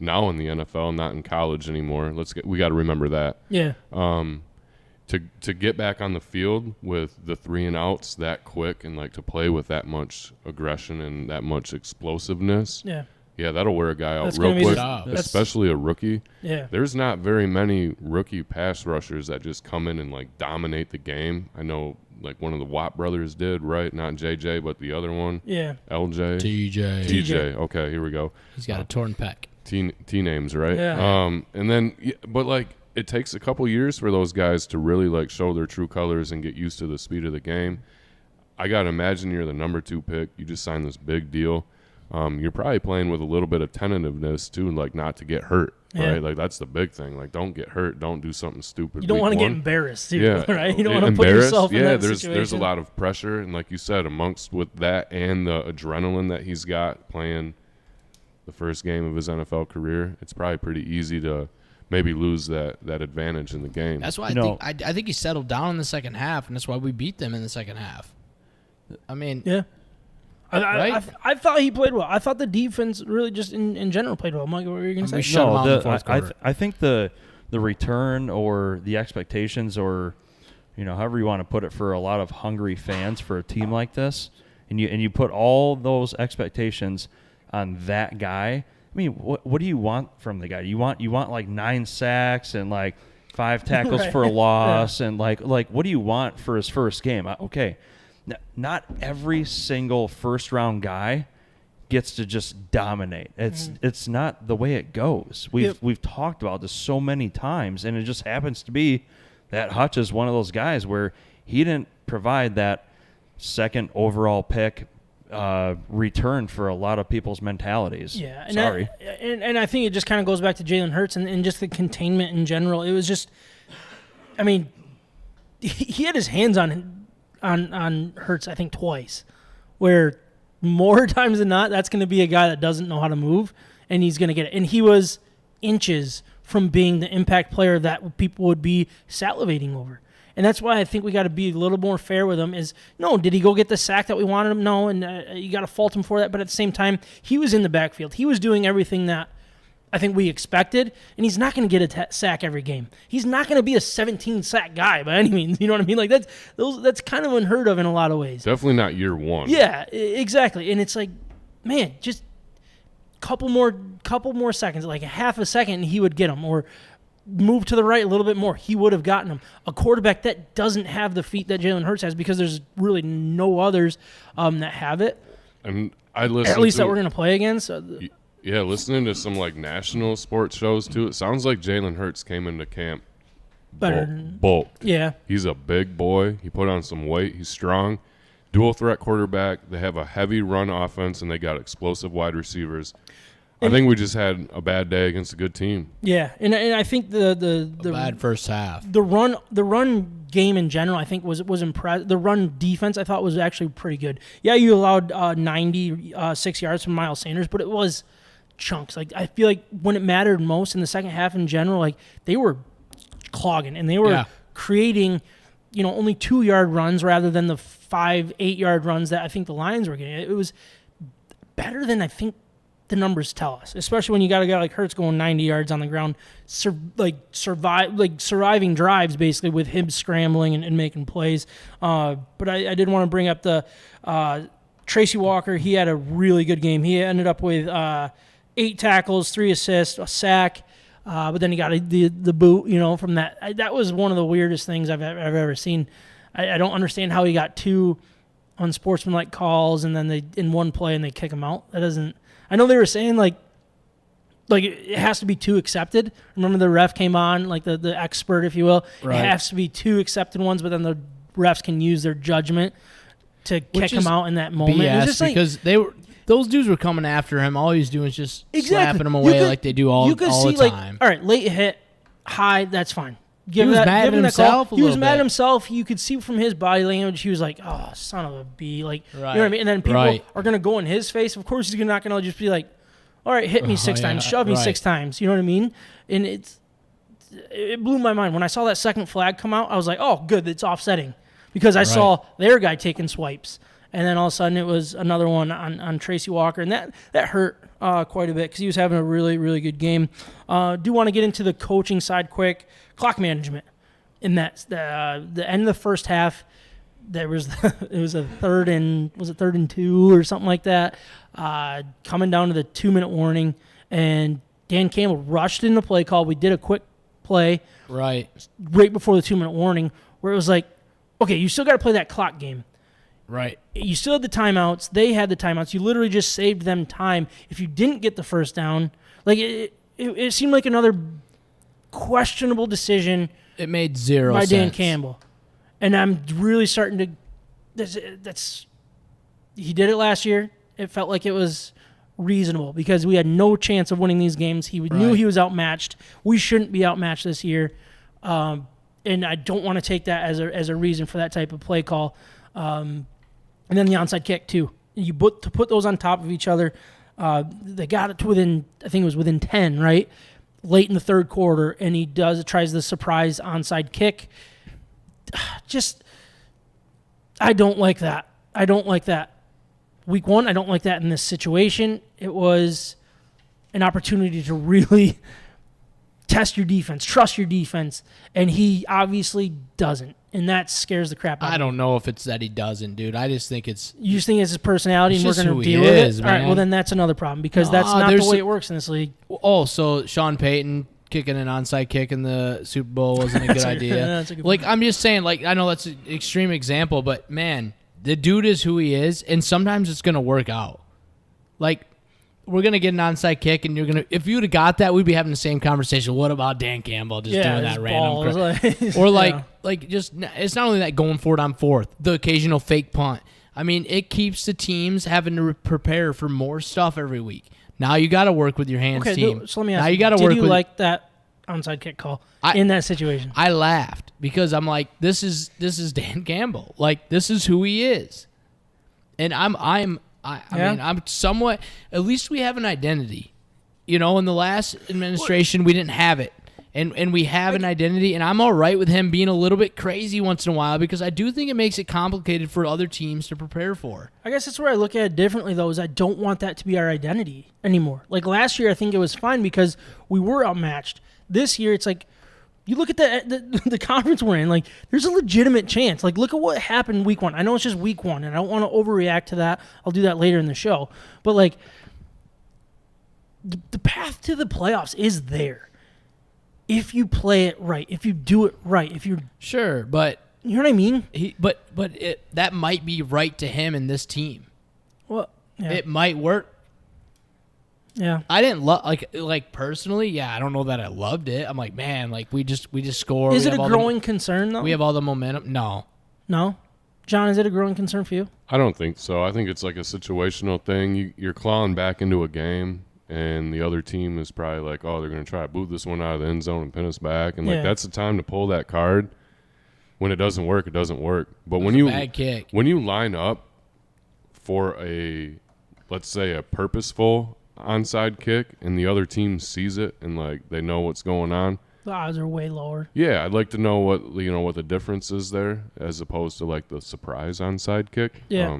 now in the NFL, not in college anymore. We got to remember that. Yeah. To get back on the field with the 3 and outs that quick and like to play with that much aggression and that much explosiveness. Yeah. Yeah, that'll wear a guy out That's real quick, especially a rookie. Yeah. There's not very many rookie pass rushers that just come in and like dominate the game. I know like one of the Watt brothers did, right? Not JJ, but the other one. Yeah. LJ. TJ. Okay, here we go. He's got a torn pec. T names, right? Yeah. And then, but like it takes a couple years for those guys to really like show their true colors and get used to the speed of the game. I got to imagine you're the number 2 pick. You just signed this big deal. You're probably playing with a little bit of tentativeness too, like not to get hurt, right? Like that's the big thing. Like don't get hurt, don't do something stupid. You don't want to get embarrassed, too, yeah, right? You don't want to put yourself in that there's situation. a lot of pressure, and like you said, amongst with that and the adrenaline that he's got playing the first game of his NFL career, it's probably pretty easy to maybe lose that advantage in the game. That's why I think he settled down in the second half, and that's why we beat them in the second half. I mean, yeah. I thought he played well. I thought the defense really just in general played well. Mike, what were you going to say? shut him out in the fourth I quarter. I think the return or the expectations or however you want to put it for a lot of hungry fans for a team like this, and you put all those expectations on that guy. I mean, what do you want from the guy? You want like 9 sacks and like 5 tackles Right. for a loss and like what do you want for his first game? Okay, not every single first round guy gets to just dominate. It's not the way it goes. We've talked about this so many times, and it just happens to be that Hutch is one of those guys where he didn't provide that second overall pick return for a lot of people's mentalities. Yeah, and Sorry. And I think it just kind of goes back to Jalen Hurts and just the containment in general. It was just, I mean, he had his hands on Hurts, I think, twice, where more times than not, that's going to be a guy that doesn't know how to move, and he's going to get it. And he was inches from being the impact player that people would be salivating over. And that's why I think we got to be a little more fair with him. No, did he go get the sack that we wanted him? No, and you got to fault him for that. But at the same time, he was in the backfield. He was doing everything that I think we expected, and he's not going to get a sack every game. He's not going to be a 17-sack guy by any means. You know what I mean? Like that's kind of unheard of in a lot of ways. Definitely not year one. Yeah, exactly. And it's like, man, just couple more seconds, like a half a second, and he would get him, or move to the right a little bit more, he would have gotten him. A quarterback that doesn't have the feet that Jalen Hurts has, because there's really no others that have it. And I listened at least to, that we're going to play against. Yeah, listening to some like national sports shows too, it sounds like Jalen Hurts came into camp Better. bulked. Yeah. He's a big boy. He put on some weight. He's strong. Dual threat quarterback. They have a heavy run offense, and they got explosive wide receivers. I think we just had a bad day against a good team. Yeah, and I think the bad first half. The run game in general, I think was impressive. The run defense, I thought, was actually pretty good. Yeah, you allowed 96 yards from Miles Sanders, but it was chunks. Like, I feel like when it mattered most in the second half in general, like, they were clogging and they were creating, only 2-yard runs rather than the 5-8 yard runs that I think the Lions were getting. It was better than I think the numbers tell us, especially when you got a guy like Hurts going 90 yards on the ground, surviving drives basically with him scrambling and making plays. But I did want to bring up the Tracy Walker. He had a really good game. He ended up with 8 tackles, 3 assists, a sack, but then he got the boot, from that. That was one of the weirdest things I've ever seen. I don't understand how he got 2 unsportsmanlike calls and then in one play and they kick him out. That doesn't. I know they were saying like it has to be 2 accepted. Remember the ref came on, like the expert, if you will. Right. It has to be 2 accepted ones, but then the refs can use their judgment to kick him out in that moment. BS, It's just because those dudes were coming after him. All he was doing is just slapping him away like they do all the time. Like, all right, late hit, high, that's fine. He was mad at himself. He was mad at himself. You could see from his body language, he was like, "Oh, son of a b!" Like, you know what I mean? And then people are gonna go in his face. Of course, he's not gonna just be like, "All right, hit me 6 times, shove me 6 times." You know what I mean? And it blew my mind when I saw that second flag come out. I was like, "Oh, good, it's offsetting," because I saw their guy taking swipes, and then all of a sudden it was another one on Tracy Walker, and that hurt quite a bit because he was having a really, really good game. Do want to get into the coaching side quick. Clock management. In that the end of the first half, there was it was a third and 2 or something like that. Coming down to the 2-minute warning, and Dan Campbell rushed in the play call. We did a quick play right before the 2-minute warning, where it was like, okay, you still got to play that clock game. Right. You still had the timeouts. They had the timeouts. You literally just saved them time. If you didn't get the first down, like it seemed like another questionable decision. It made zero by sense. Dan Campbell, and I'm really starting to. That's he did it last year. It felt like it was reasonable because we had no chance of winning these games. He knew he was outmatched. We shouldn't be outmatched this year, and I don't want to take that as a reason for that type of play call. And then the onside kick too. To put those on top of each other. They got it to within. I think it was within 10, right? Late in the third quarter, and he tries the surprise onside kick. Just, I don't like that. week one. I don't like that in this situation. It was an opportunity to really test your defense, trust your defense, and he obviously doesn't, and that scares the crap out of me. I don't know if it's that he doesn't, dude. I just think it's... You just think it's his personality, It's and we're just going who to he deal with is, it? All right, man. well, then that's another problem, because that's Nah, not the there's way a- it works in this league. Oh, so Sean Payton kicking an onside kick in the Super Bowl wasn't a good idea. That's a good Like, point. I'm just saying, like, I know that's an extreme example, but, man, the dude is who he is, and sometimes it's going to work out. Like, we're going to get an onside kick, and you're going to... If you would have got that, we'd be having the same conversation. What about Dan Campbell just doing his that random... balls, like, Or yeah. like just it's not only that going for it on fourth, the occasional fake punt. I mean, it keeps the teams having to prepare for more stuff every week. Now you got to work with your hands, Okay, team. so let me ask now you got to did work you with. like that onside kick call I- in that situation? I laughed because I'm like, this is Dan Campbell. Like, this is who he is, and I Yeah. mean, I'm somewhat. At least we have an identity. You know, in the last administration, we didn't have it. And we have an identity, and I'm all right with him being a little bit crazy once in a while because I do think it makes it complicated for other teams to prepare for. I guess that's where I look at it differently, though, is I don't want that to be our identity anymore. Like last year, I think it was fine because we were outmatched. This year, it's like, you look at the conference we're in, like, there's a legitimate chance. Like, look at what happened week one. I know it's just week one, and I don't want to overreact to that. I'll do that later in the show. But, like, the path to the playoffs is there. If you play it right, if you do it right, if you're, Sure, but you know what I mean? that might be right to him and this team. Well, yeah. It might work. Yeah. I didn't love like personally. Yeah, I don't know that I loved it. I'm like, man, like we just score. Is We it have a all growing concern, though? We have all the momentum. No, No? John, is it a growing concern for you? I don't think so. I think it's like a situational thing. You're clawing back into a game, and the other team is probably like, oh, they're going to try to boot this one out of the end zone and pin us back. And, like, Yeah. that's the time to pull that card. When it doesn't work, it doesn't work. But It's when a you bad kick. when you line up for a, let's say, a purposeful onside kick, and the other team sees it and, like, they know what's going on, The odds are way lower. yeah, I'd like to know what the difference is there as opposed to like the surprise onside kick. Yeah.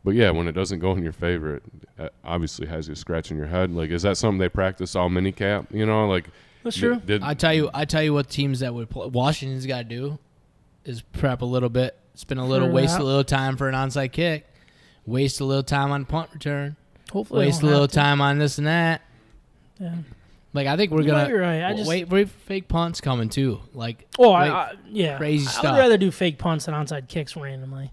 But yeah, when it doesn't go in your favor, it obviously has you scratching your head. Like, is that something they practice all minicamp? You know, like That's true. I tell you what teams that would play. Washington's got to do is prep a little bit, spend a little, For waste that. a little time for an onside kick, waste a little time on punt return, Hopefully, waste a little time on this and that. Yeah. Like, I think we're You might gonna be right. I just- wait fake punts coming too. Like, Oh, wait, yeah. crazy I stuff. would rather do fake punts than onside kicks randomly,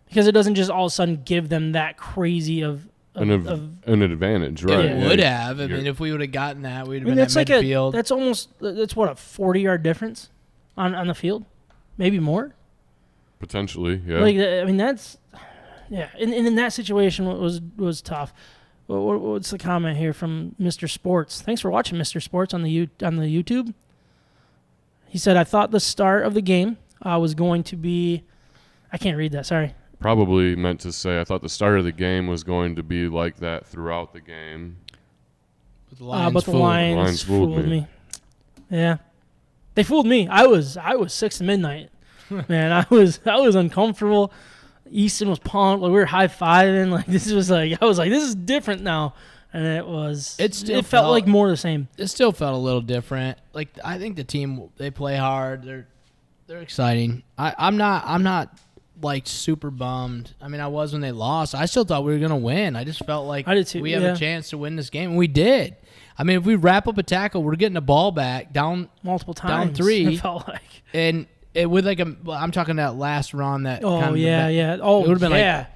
because it doesn't just all of a sudden give them that crazy of an advantage, right? it would Like, have. I you're- mean, if we would have gotten that, we'd have I mean, been that's at like midfield. that's what a 40-yard difference on the field, maybe more. potentially, yeah. Like, I mean, that's And in that situation, what was tough. What's the comment here from Mr. Sports? Thanks for watching, Mr. Sports, on the YouTube. He said, "I thought the start of the game was going to be." I can't read that. Sorry. Probably meant to say, I thought the start of the game was going to be like that throughout the game. But the Lions But the fooled. Lions fooled me. Yeah, they fooled me. I was 6 to midnight. Man, I was uncomfortable. Easton was pumped. Like, we were high fiving. Like, this was like, I was like, this is different now, and it felt like more of the same. It still felt a little different. Like, I think the team, they play hard. They're exciting. I'm not like super bummed. I mean, I was when they lost. I still thought we were gonna win. I just felt like I did too, we have yeah. a chance to win this game, and we did. I mean, if we wrap up a tackle, we're getting the ball back down Multiple times. down 3. It felt like. and it with like I'm talking that last run that. Oh kind of yeah. Oh, It would've been like- yeah.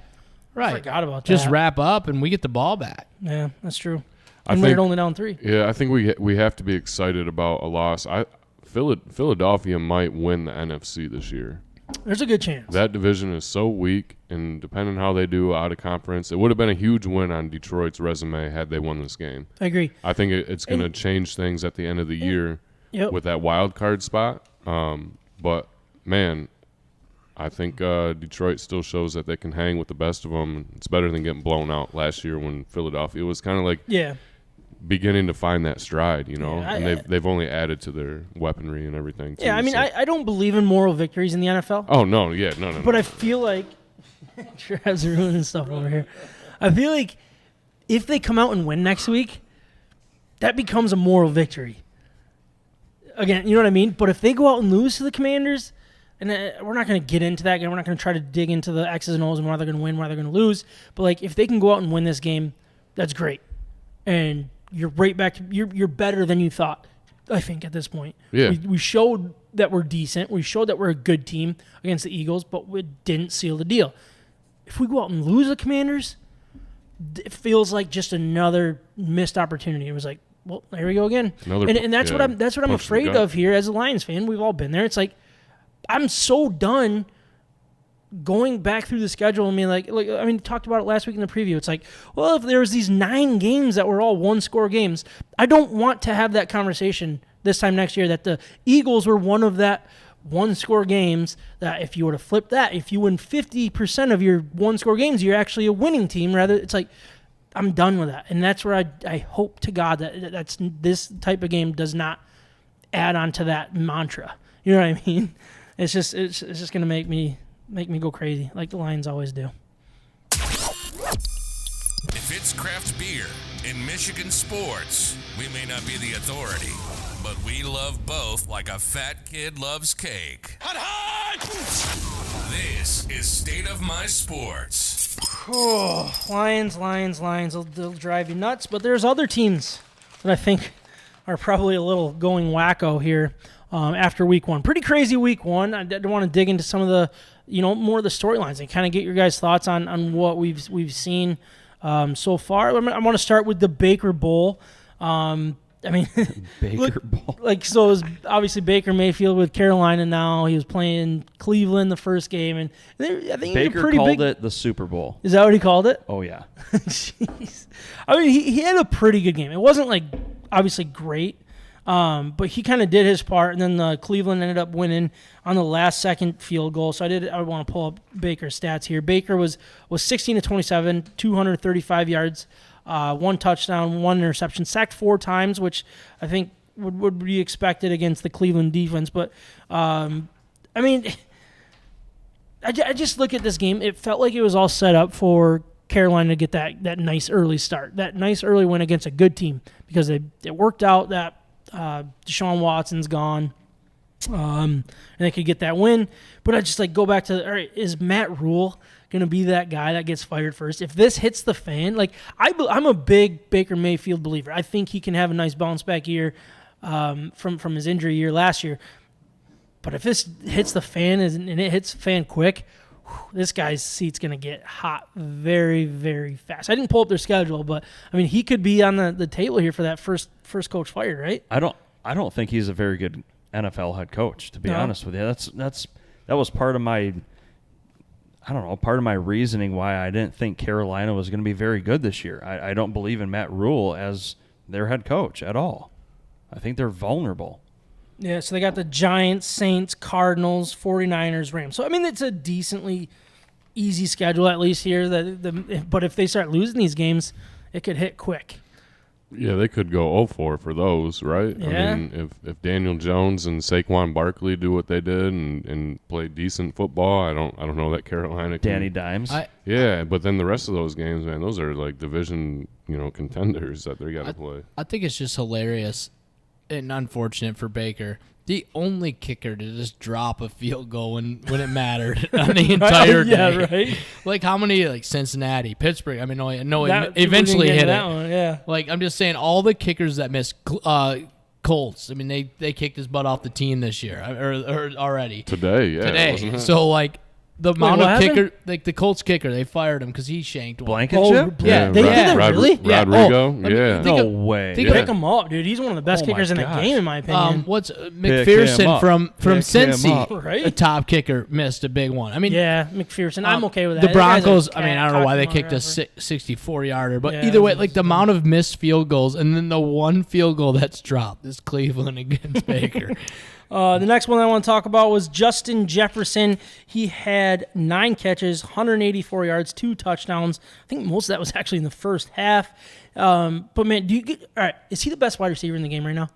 I right. forgot about Just that. wrap up and we get the ball back. Yeah, that's true. I And we're think- only down 3. Yeah, I think we have to be excited about a loss. Philadelphia might win the NFC this year. There's a good chance. That division is so weak, and depending on how they do out of conference, it would have been a huge win on Detroit's resume had they won this game. I agree. I think it's going to change things at the end of the year Yep. with that wild card spot. But, man, I think Detroit still shows that they can hang with the best of them. It's better than getting blown out last year when Philadelphia was kind of like Yeah. beginning to find that stride, you know, Yeah, and they've only added to their weaponry and everything. Too, Yeah, I mean, so. I don't believe in moral victories in the NFL. Oh no, yeah, no. But I feel like Trav's ruining stuff over here. I feel like if they come out and win next week, that becomes a moral victory. Again, you know what I mean? But if they go out and lose to the Commanders, and we're not going to get into that. We're not going to try to dig into the X's and O's and why they're going to win, why they're going to lose. But, like, if they can go out and win this game, that's great. And you're right back to you're better than you thought, I think, at this point. Yeah. We showed that we're decent. We showed that we're a good team against the Eagles, but we didn't seal the deal. If we go out and lose the Commanders, it feels like just another missed opportunity. It was like, well, there we go again. And that's what I'm afraid of here as a Lions fan. We've all been there. It's like, I'm so done going back through the schedule and being like, talked about it last week in the preview. It's like, well, if there was these 9 games that were all one-score games, I don't want to have that conversation this time next year that the Eagles were one of that one-score games that if you were to flip that, if you win 50% of your one-score games, you're actually a winning team. Rather, it's like, I'm done with that. And that's where I hope to God that this type of game does not add on to that mantra. You know what I mean? It's just going to make me go crazy like the Lions always do. If it's craft beer in Michigan sports, we may not be the authority, but we love both like a fat kid loves cake. This is State of My Sports. Oh, Lions. They'll drive you nuts, but there's other teams that I think are probably a little going wacko here. After week 1. Pretty crazy week 1. I want to dig into some of the, more of the storylines and kind of get your guys' thoughts on what we've seen so far. I want to start with the Baker Bowl. Baker Bowl. So it was obviously Baker Mayfield with Carolina now. He was playing Cleveland the first game. And I think Baker called it the Super Bowl. Is that what he called it? Oh, yeah. Jeez. He had a pretty good game. It wasn't, obviously great. But he kind of did his part, and then Cleveland ended up winning on the last-second field goal. So I want to pull up Baker's stats here. Baker was 16-27, 235 yards, 1 touchdown, 1 interception, sacked 4 times, which I think would be expected against the Cleveland defense. But I just look at this game. It felt like it was all set up for Carolina to get that nice early start, that nice early win against a good team, because it worked out that Deshaun Watson's gone, and they could get that win. But I just go back to, all right, is Matt Rule going to be that guy that gets fired first? If this hits the fan, I'm a big Baker Mayfield believer. I think he can have a nice bounce back year from his injury year last year. But if this hits the fan and it hits the fan quick, this guy's seat's going to get hot very, very fast. I didn't pull up their schedule, but he could be on the table here for that first coach fired, right? I don't think he's a very good NFL head coach, to be honest with you. That was part of my reasoning why I didn't think Carolina was going to be very good this year. I don't believe in Matt Rule as their head coach at all. I think they're vulnerable. Yeah, so they got the Giants, Saints, Cardinals, 49ers, Rams. So, it's a decently easy schedule at least here. But if they start losing these games, it could hit quick. Yeah, they could go 0-4 for those, right? Yeah. If Daniel Jones and Saquon Barkley do what they did and play decent football, I don't know that Carolina can. Danny Dimes. But then the rest of those games, man, those are division, contenders that they got to play. I think it's just hilarious and unfortunate for Baker. The only kicker to just drop a field goal when it mattered on the entire day. Right. How many Cincinnati, Pittsburgh? Eventually hit that it. One, yeah. I'm just saying, all the kickers that missed, Colts. They kicked his butt off the team this year or already Today. Wasn't it? So the amount of kicker, the Colts kicker, they fired him because he shanked one. Blankenship? Yeah, they did that, really? Rodrigo? No way. Pick him up, dude. He's one of the best kickers in the game, in my opinion. What's McPherson from Cincy, right? a top kicker, missed a big one. Yeah, McPherson. I'm okay with that. The Broncos, I don't know why they kicked a 64-yarder, but either way, the amount of missed field goals and then the one field goal that's dropped is Cleveland against Baker. The next one I want to talk about was Justin Jefferson. He had 9 catches, 184 yards, 2 touchdowns. I think most of that was actually in the first half. But, man, all right, is he the best wide receiver in the game right now?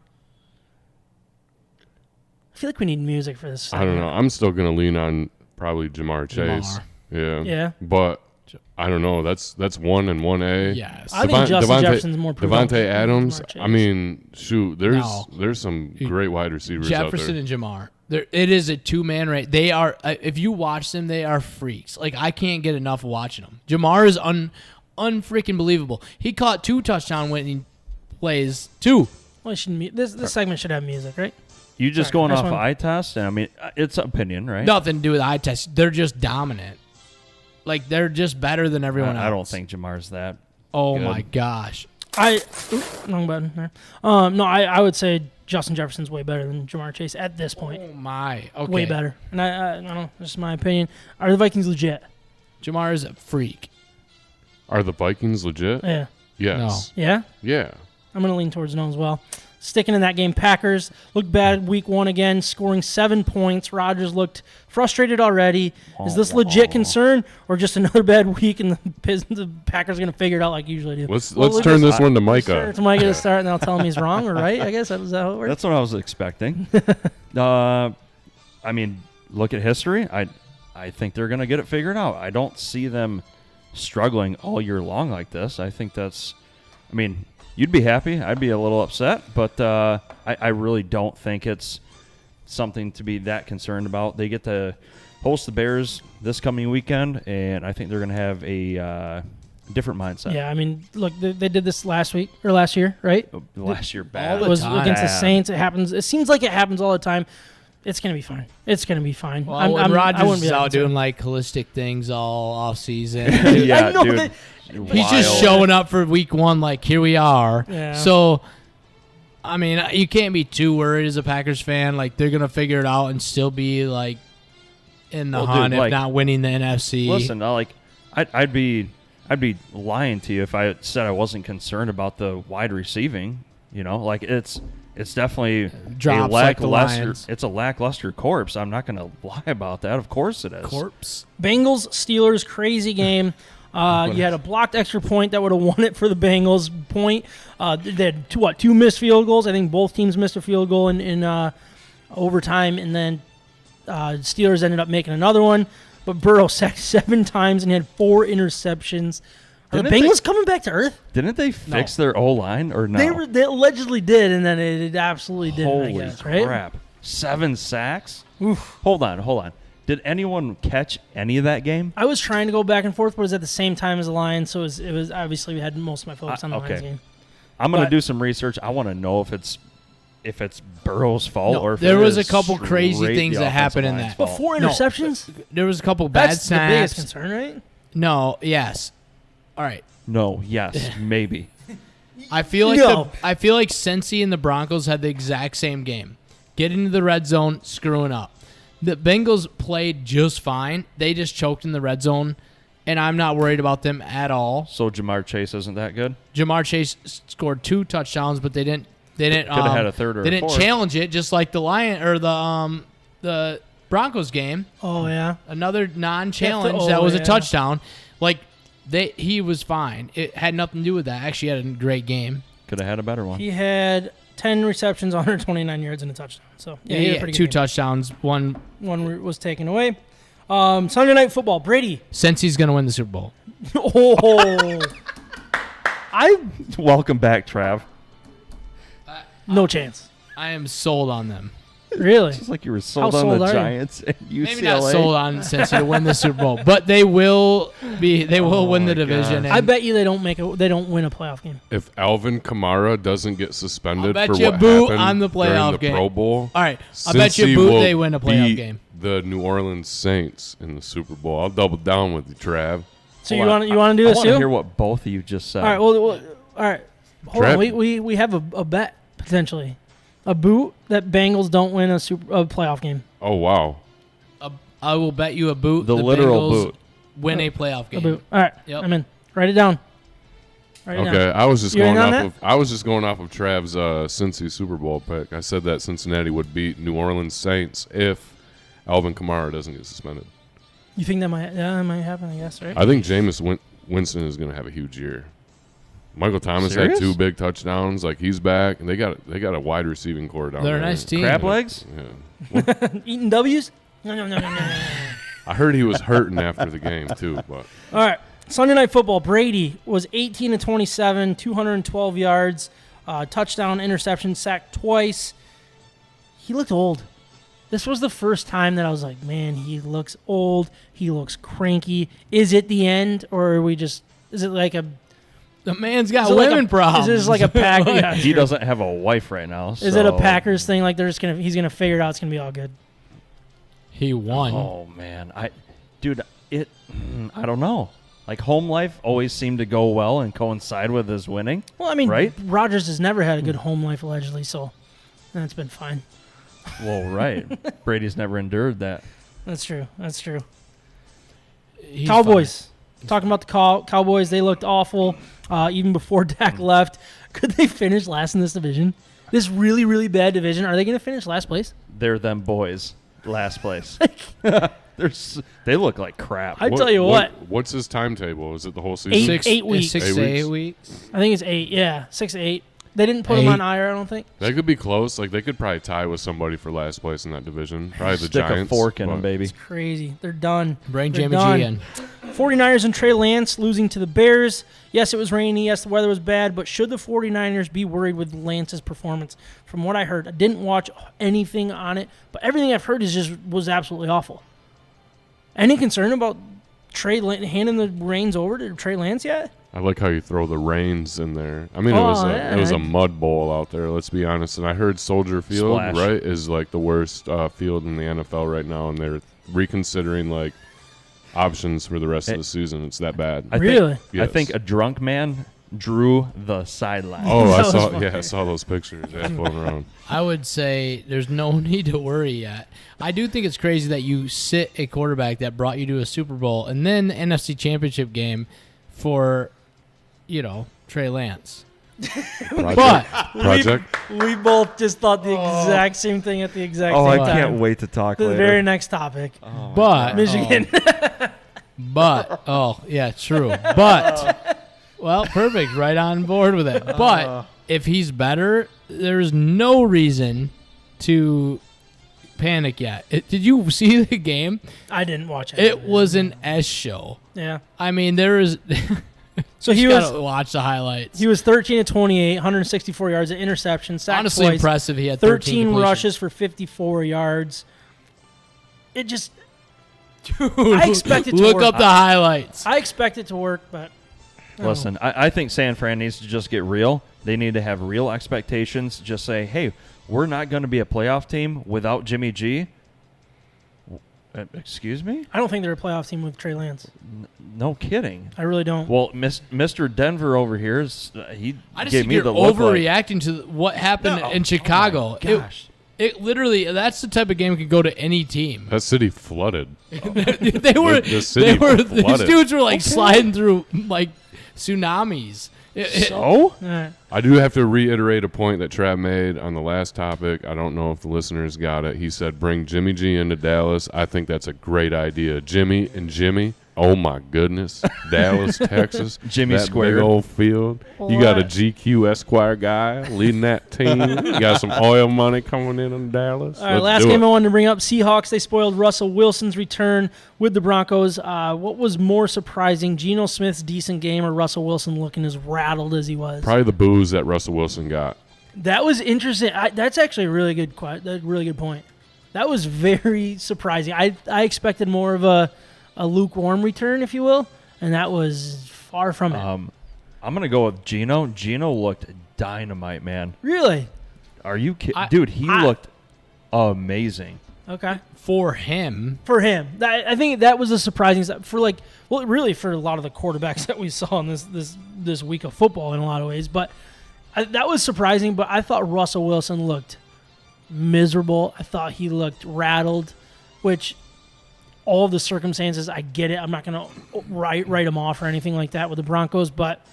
I feel like we need music for this segment. I don't know. I'm still going to lean on probably Jamar Chase. Yeah. Yeah. But I don't know. That's 1 and 1A. Yes. I think Justin Jefferson's more Devontae productive Adams. than Jamar Chase. I mean, shoot, No. there's some great wide receivers Jefferson out there. and Jamar. It is a two-man race. They are. If you watch them, they are freaks. Like I can't get enough of watching them. Jamar is unfreaking believable. He caught 2 touchdown winning plays. 2. Well, this segment should have music, right? You just Sorry, going next off one. eye test? And I mean, it's opinion, right? Nothing to do with eye test. They're just dominant. Like they're just better than everyone else. I don't think Jamar's that. Oh good. my gosh. Wrong button. There. No, I would say Justin Jefferson's way better than Jamar Chase at this point. Oh my. Okay. Way better. And I don't know. This is my opinion. Are the Vikings legit? Jamar is a freak. Are the Vikings legit? Yeah. Yes. Yeah. Yeah. I'm going to lean towards no as well. Sticking in that game, Packers looked bad week 1 again, scoring 7 points. Rodgers looked frustrated already. Is this legit concern or just another bad week and the Packers are going to figure it out like usually do? Let's turn this one to Micah. To Micah to start, and I'll tell him he's wrong or right. I guess is that how it works? That's what I was expecting. I mean, look at history. I think they're going to get it figured out. I don't see them struggling all year long like this. I think that's – I mean, you'd be happy. I'd be a little upset, but I really don't think it's something to be that concerned about. They get to host the Bears this coming weekend, and I think they're going to have a different mindset. Yeah, I mean, look, they did this last year, right? Last year, All bad. the It was time. against the Saints. It happens. It seems like it happens all the time. It's going to be fine. It's going to be fine. Well, I when Rodgers wouldn't be is that out concerned. doing like holistic things all off season. Yeah, I know dude. that- He's just showing up for week 1 like, here we are. Yeah. So, I mean, you can't be too worried as a Packers fan. Like, they're going to figure it out and still be, like, in the Well, hunt, dude, if like, not winning the NFC. Listen, I'd be lying to you if I said I wasn't concerned about the wide receiving. You know, like it's definitely Drops a like the lackluster. Lions. It's a lackluster corpse. I'm not going to lie about that. Of course it is. Corpse. Bengals Steelers crazy game. You had a blocked extra point that would have won it for the Bengals. Point. They had two missed field goals. I think both teams missed a field goal in overtime, and then Steelers ended up making another one. But Burrow sacked 7 times and he had 4 interceptions. Are the Didn't Bengals coming back to earth? Didn't they fix their O-line or no? They allegedly did, and then it absolutely didn't. Holy I guess, right? crap! 7 sacks. Oof. Hold on. Did anyone catch any of that game? I was trying to go back and forth, but it was at the same time as the Lions, so it was obviously we had most of my focus on the Lions game. I'm going But- to do some research. I want to know if it's Burrow's fault No, or if there it was a is couple crazy straight things the that happened in offensive that. line's But fault. 4 interceptions? There was a couple bad That's the biggest snaps. concern, right? No, yes. All right. No, yes, maybe. I feel like No. Cincy and the Broncos had the exact same game. Get into the red zone, screwing up. The Bengals played just fine. They just choked in the red zone, and I'm not worried about them at all. So Jamar Chase isn't that good? Jamar Chase scored 2 touchdowns, but they didn't. Could have had a third or They a didn't fourth. challenge it, just like the Lion or the Broncos game. Oh, yeah. Another non-challenge Yeah, that was yeah. a touchdown. Like he was fine. It had nothing to do with that. Actually, had a great game. Could have had a better one. He had 10 receptions, 129 yards, and a touchdown. So, yeah, Yeah, he he had a had pretty 2 good game. touchdowns. One. One was taken away. Sunday Night Football, Brady. Since he's going to win the Super Bowl. Oh. Welcome back, Trav. No chance. I am sold on them. Really? It's like you were sold How on sold the are you? Giants and UCLA. Maybe not sold on Cincy to win the Super Bowl, but they will win my the division. gosh. And I bet you they don't win a playoff game. If Alvin Kamara doesn't get suspended I'll bet for you what boo happened on the during playoff the game. Pro Bowl, All right, I bet you Cincy boo will they win a playoff beat game. the New Orleans Saints in the Super Bowl. I'll double down with you, Trav. So Hold you on. want to do I this want to too? hear what both of you just said. All right. Well, all right. Hold on. Trav- We have a bet potentially. A boot that Bengals don't win a playoff game. Oh wow! I will bet you a boot. The literal Bengals boot. win a playoff A game. boot. All right. Yep. I'm in. Write it down. Write it down. Okay, I was just You going in on off that? of Trav's Cincy Super Bowl pick. I said that Cincinnati would beat New Orleans Saints if Alvin Kamara doesn't get suspended. You think that might happen? I guess, right? I think Jameis Winston is going to have a huge year. Michael Thomas Serious? had 2 big touchdowns. Like he's back, and they got a wide receiving core down They're there. a nice team. Crab legs? Yeah. Eating W's? No. I heard he was hurting after the game too. But All right. Sunday Night Football, Brady was 18 of 27, 212 yards, touchdown, interception, sacked twice. He looked old. This was the first time that I was like, man, he looks old. He looks cranky. Is it the end, or are we just? Is it like a? The man's got Is it like women a- problems. Is this like a pack? Yeah, He sure. doesn't have a wife right now. Is it a so- Packers thing? Like he's gonna figure it out. It's gonna be all good. He won. Oh man, I don't know. Like home life always seemed to go well and coincide with his winning. Well, I mean, Right? Rodgers has never had a good home life allegedly, so that's been fine. Well, right. Brady's never endured that. That's true. That's true. He's Cowboys. Talking about the Cowboys, they looked awful even before Dak left. Could they finish last in this division? This really, really bad division. Are they going to finish last place? They're them boys. Last place. They look like crap. I tell you what. What's his timetable? Is it the whole season? Six, 8 weeks. 6 8 to 8 weeks? weeks. I think it's 8. Yeah, 6 to 8. They didn't put him 8. on IR, I don't think. That could be close. Like they could probably tie with somebody for last place in that division. Probably the Stick Giants. a fork in but- them, baby. It's crazy. They're done. Bring They're Jimmy done. G in. 49ers and Trey Lance losing to the Bears. Yes, it was rainy. Yes, the weather was bad. But should the 49ers be worried with Lance's performance? From what I heard, I didn't watch anything on it, but everything I've heard was absolutely awful. Any concern about handing the reins over to Trey Lance yet? I like how you throw the reins in there. I mean, Oh, it was yeah. a mud bowl out there. Let's be honest. And I heard Soldier Field, Splash. right, is like the worst field in the NFL right now, and they're reconsidering like options for the rest of the season. It's that bad. Really? I Yes. think a drunk man drew the sideline. Oh, That I was saw. funny. Yeah, I saw those pictures. Yeah, floating around. I would say there's no need to worry yet. I do think it's crazy that you sit a quarterback that brought you to a Super Bowl and then the NFC Championship game for, Trey Lance. Project. We both just thought the exact same thing at the exact Oh, same I time. can't wait to talk The later. very next topic. But Michigan. True. But perfect. Right on board with it. But if he's better, there's no reason to panic yet. Did you see the game? I didn't watch it. It was an S show. Yeah. I mean, there is. So he you was gotta watch the highlights. he was 13 of 28, 164 yards, an interception, sacked Honestly twice, impressive. He had 13 completions. rushes for 54 yards. It just Dude, I expect it to look work. up the highlights. I expect it to work, but I don't know. Listen, I think San Fran needs to just get real. They need to have real expectations. Just say, hey, we're not going to be a playoff team without Jimmy G. Excuse me? I don't think they're a playoff team with Trey Lance. No kidding. I really don't. Well, Mr. Denver over here, he I just gave think me you're the look like, overreacting to what happened in Chicago. gosh. It literally, that's the type of game that could go to any team. That city flooded. they were, The city these flooded. dudes were like sliding through like tsunamis. So? All right. I do have to reiterate a point that Trav made on the last topic. I don't know if the listeners got it. He said, bring Jimmy G into Dallas. I think that's a great idea. Jimmy and Jimmy. Oh, my goodness. Dallas, Texas. Jimmy that Squared. big old field. You got a What? GQ Esquire guy leading that team. You got some oil money coming in Dallas. All right, Let's last do game it. I wanted to bring up, Seahawks, they spoiled Russell Wilson's return with the Broncos. What was more surprising, Geno Smith's decent game or Russell Wilson looking as rattled as he was? Probably the booze that Russell Wilson got. That was interesting. That's actually a really good point. That was very surprising. I expected more of a lukewarm return, if you will, and that was far from it. I'm going to go with Geno. Geno looked dynamite, man. Really? Are you kidding? I- Dude, he I- looked amazing. Okay. For him, For him, I think that was a surprising stuff for really for a lot of the quarterbacks that we saw in this week of football in a lot of ways. But that was surprising. But I thought Russell Wilson looked miserable. I thought he looked rattled, which all of the circumstances, I get it. I'm not going to write him off or anything like that with the Broncos, but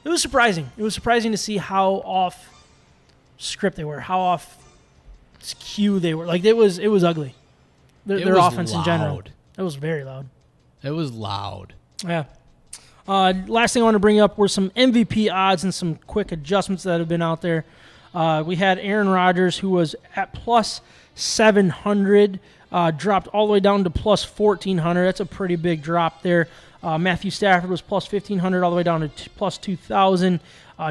it was surprising. It was surprising to see how off script they were, how off cue they were. Like it was ugly. Their was offense in general. loud. It was very loud. It was loud. Yeah. Last thing I want to bring up were some MVP odds and some quick adjustments that have been out there. We had Aaron Rodgers, who was at plus 700, dropped all the way down to plus 1,400. That's a pretty big drop there. Matthew Stafford was plus 1,500 all the way down to plus 2,000.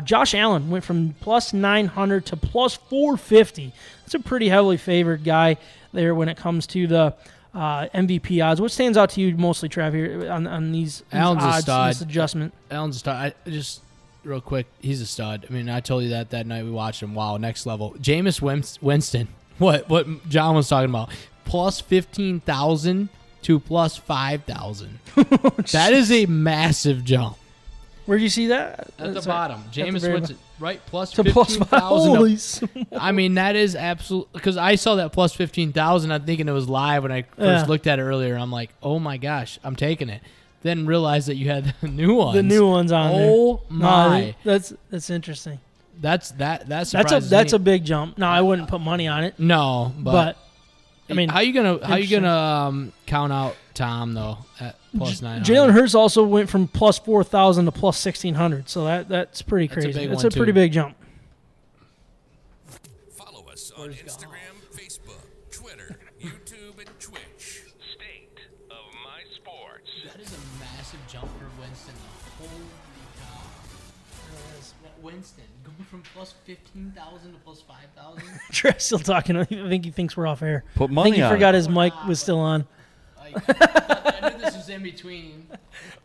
Josh Allen went from plus 900 to plus 450. That's a pretty heavily favored guy there when it comes to the MVP odds. What stands out to you mostly, Trav, here on these Allen's odds, a stud. this adjustment? Allen's a stud. Just real quick, he's a stud. I mean, I told you that night we watched him. Wow, next level. Jameis Winston, what John was talking about, plus 15,000 to plus 5,000. That is a massive jump. Where'd you see that? At the bottom. Jameis Winston, right? Plus to plus 15,000. I mean, that is absolute. Because I saw that plus 15,000. I'm thinking it was live when I first looked at it earlier. I'm like, oh my gosh, I'm taking it. Then realized that you had the new ones. The new ones on there. Oh my. That's interesting. That's surprises That's me. a big jump. Now I wouldn't put money on it. No, but I mean, how you gonna count out Tom though at plus 900? Jalen Hurts also went from plus 4,000 to plus 1,600. So that's pretty crazy. That's a pretty big jump. Follow us on Instagram, Facebook, Twitter, YouTube, and Twitch. State of My Sports. That is a massive jump for Winston. Holy cow! Winston going from plus 15,000 to plus 5,000. Trev's still talking. I think he thinks we're off air. Put I money think he on forgot it. his mic was still on. I knew this was in between.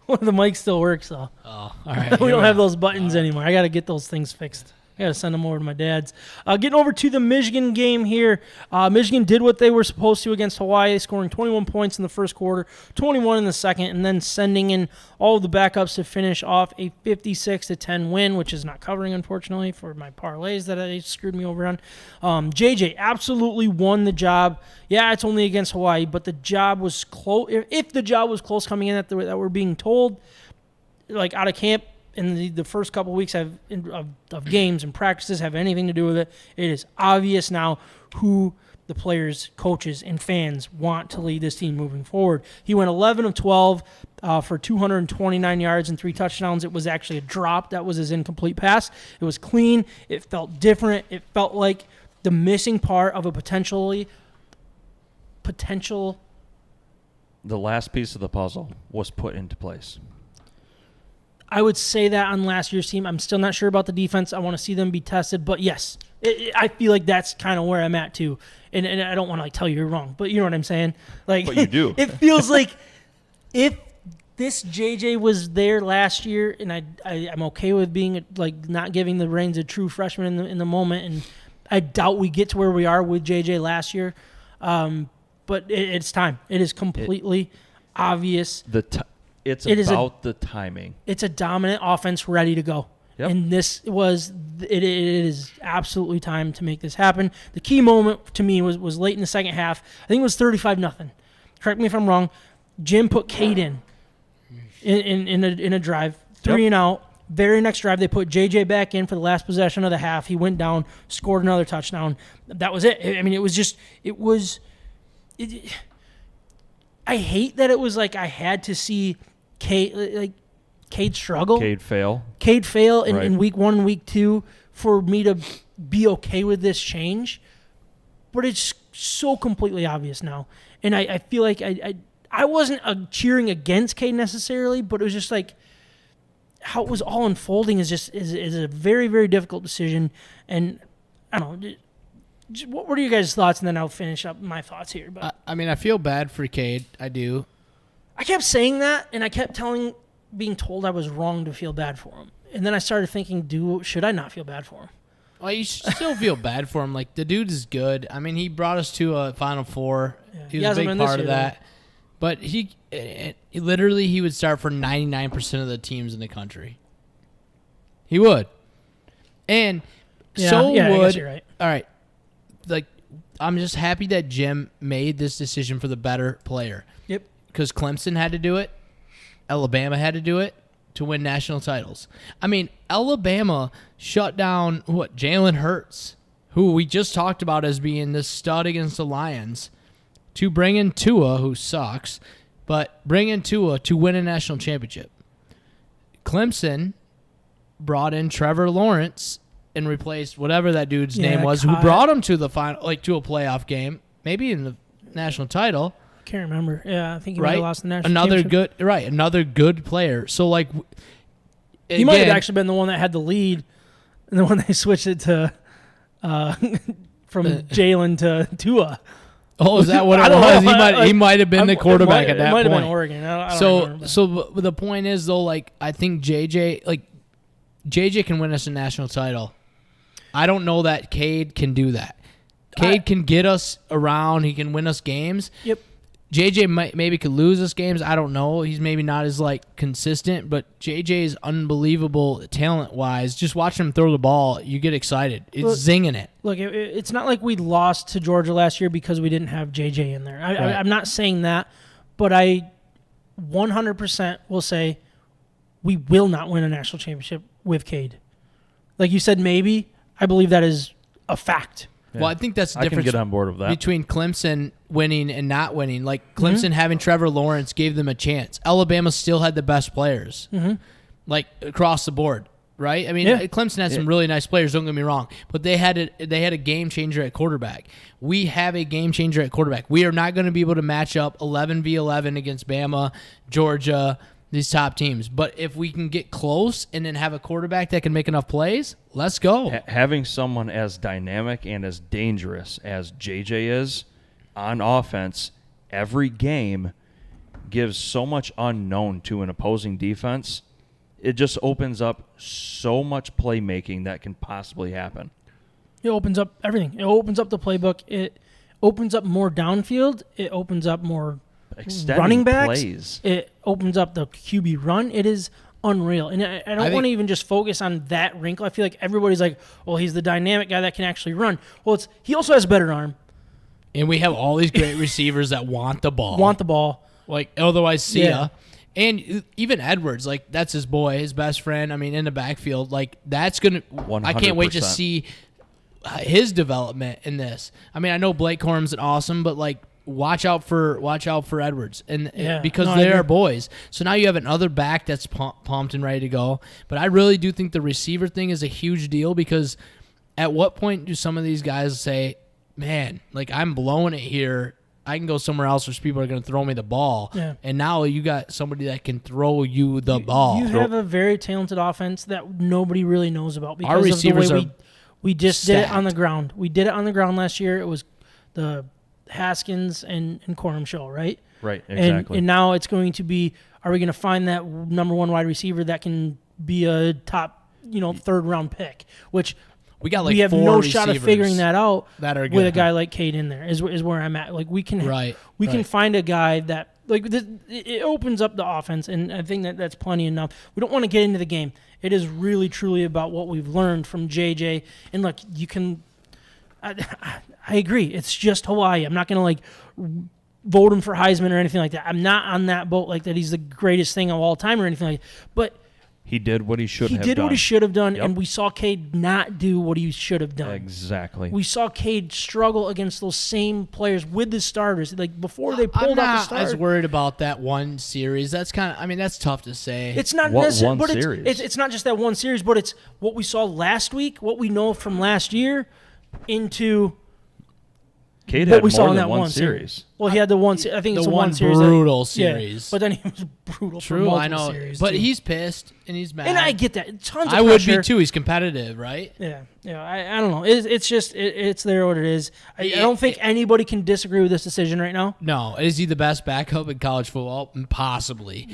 Well, the mic still works though. Oh, all right. We don't have those buttons anymore. I got to get those things fixed. I got to send them over to my dad's. Getting over to the Michigan game here. Michigan did what they were supposed to against Hawaii, scoring 21 points in the first quarter, 21 in the second, and then sending in all of the backups to finish off a 56-10 win, which is not covering, unfortunately, for my parlays that they screwed me over on. JJ absolutely won the job. Yeah, it's only against Hawaii, but the job was close. If the job was close coming in that we're being told, like out of camp, in the first couple of weeks of games and practices have anything to do with it. It is obvious now who the players, coaches, and fans want to lead this team moving forward. He went 11 of 12 for 229 yards and 3 touchdowns. It was actually a drop. That was his incomplete pass. It was clean. It felt different. It felt like the missing part of a potential. The last piece of the puzzle was put into place. I would say that on last year's team. I'm still not sure about the defense. I want to see them be tested. But, yes, I feel like that's kind of where I'm at, too. And I don't want to tell you you're wrong, but you know what I'm saying? Like, But you do. It feels like if this JJ was there last year, and I'm okay with being like not giving the reins a true freshman in the moment, and I doubt we get to where we are with JJ last year. But it's time. It is completely obvious. It's about the timing. It's a dominant offense ready to go. Yep. And it is absolutely time to make this happen. The key moment to me was late in the second half. I think it was 35-0. Correct me if I'm wrong. Jim put Cade in a drive, 3 and out. Very next drive, they put JJ back in for the last possession of the half. He went down, scored another touchdown. That was it. I mean, I hate that it was like I had to see Cade struggle. Cade fail in week 1 and week 2 for me to be okay with this change. But it's so completely obvious now. And I feel like I wasn't cheering against Cade necessarily, but it was just like how it was all unfolding is a very, very difficult decision. And I don't know. What are your guys' thoughts? And then I'll finish up my thoughts here. But I mean, I feel bad for Cade. I do. I kept saying that, and I kept being told I was wrong to feel bad for him. And then I started thinking, should I not feel bad for him? Well, you should still feel bad for him. Like, the dude is good. I mean, he brought us to a Final Four. Yeah. He was a big part of that. But he would start for 99% of the teams in the country. He would. And would. I guess you're right. All right. Like, I'm just happy that Jim made this decision for the better player. Yep. Because Clemson had to do it. Alabama had to do it to win national titles. I mean, Alabama shut down, Jalen Hurts, who we just talked about as being the stud against the Lions, to bring in Tua, who sucks, but bring in Tua to win a national championship. Clemson brought in Trevor Lawrence and replaced whatever that dude's name was, who brought him to the final, like to a playoff game, maybe in the national title. Can't remember. Yeah, I think he might have lost the national Another good player. So, like, he might have actually been the one that had the lead, and the one they switched it to from Jalen to Tua. Oh, is that what it was? He might have been the quarterback at that point. It might have been Oregon. I don't remember. So the point is, though, like, I think JJ can win us a national title. I don't know that Cade can do that. Cade can get us around. He can win us games. Yep. JJ maybe could lose us games. I don't know. He's maybe not as, like, consistent, but JJ is unbelievable talent-wise. Just watching him throw the ball, you get excited. It's zinging it. Look, it's not like we lost to Georgia last year because we didn't have JJ in there. I'm not saying that, but I 100% will say we will not win a national championship with Cade. Like you said, maybe. I believe that is a fact. Yeah. Well, I think that's the difference. I can get on board with that. Between Clemson winning and not winning. Like, Clemson having Trevor Lawrence gave them a chance. Alabama still had the best players, like, across the board, right? I mean, Clemson had some really nice players, don't get me wrong, but they had a game changer at quarterback. We have a game changer at quarterback. We are not going to be able to match up 11v11 against Bama, Georgia, these top teams. But if we can get close and then have a quarterback that can make enough plays, let's go. Having someone as dynamic and as dangerous as JJ is on offense every game gives so much unknown to an opposing defense. It just opens up so much playmaking that can possibly happen. It opens up everything. It opens up the playbook. It opens up more downfield. It opens up more running backs. Plays. It opens up the QB run. It is unreal. And I don't want to even just focus on that wrinkle. I feel like everybody's like, well, he's the dynamic guy that can actually run. Well, he also has a better arm. And we have all these great receivers that want the ball. Like, otherwise, see ya. And even Edwards, like, that's his boy, his best friend. I mean, in the backfield, like, that's going to – I can't wait to see his development in this. I mean, I know Blake Corum's awesome, but, like, watch out for Edwards, and because they are boys. So now you have another back that's pumped and ready to go. But I really do think the receiver thing is a huge deal, because at what point do some of these guys say, man, like, I'm blowing it here, I can go somewhere else where people are going to throw me the ball. Yeah. And now you got somebody that can throw you the ball. You have a very talented offense that nobody really knows about because our receivers of the way we just did it on the ground. We did it on the ground last year. It was the Haskins and Corum show, right? Right, exactly. And now it's going to be, are we going to find that number one wide receiver that can be a top, third round pick? Which we got, like, we have no shot of figuring that out that are with a guy like Cade in there. Is where I'm at. Like, we can can find a guy that, like, it opens up the offense, and I think that's plenty enough. We don't want to get into the game. It is really truly about what we've learned from JJ. And look, you can. I agree. It's just Hawaii. I'm not going to, like, vote him for Heisman or anything like that. I'm not on that boat like that he's the greatest thing of all time or anything like that. But he did what he should have done. He did what he should have done, and we saw Cade not do what he should have done. Exactly. We saw Cade struggle against those same players with the starters. Like, before they pulled out the starters. I'm not as worried about that one series. That's that's tough to say. It's not necessarily, but it's not just that one series, but it's what we saw last week, what we know from last year, into Cade what had we saw more in than that one series. Well, he had the one. I think it's the one series. Brutal series. Yeah, but then he was brutal. True, for I know. Series but too. He's pissed and he's mad. And I get that. Tons of I pressure. would be too. He's competitive, right? Yeah. I don't know. It's just it's there what it is. I don't think anybody can disagree with this decision right now. No. Is he the best backup in college football? Possibly.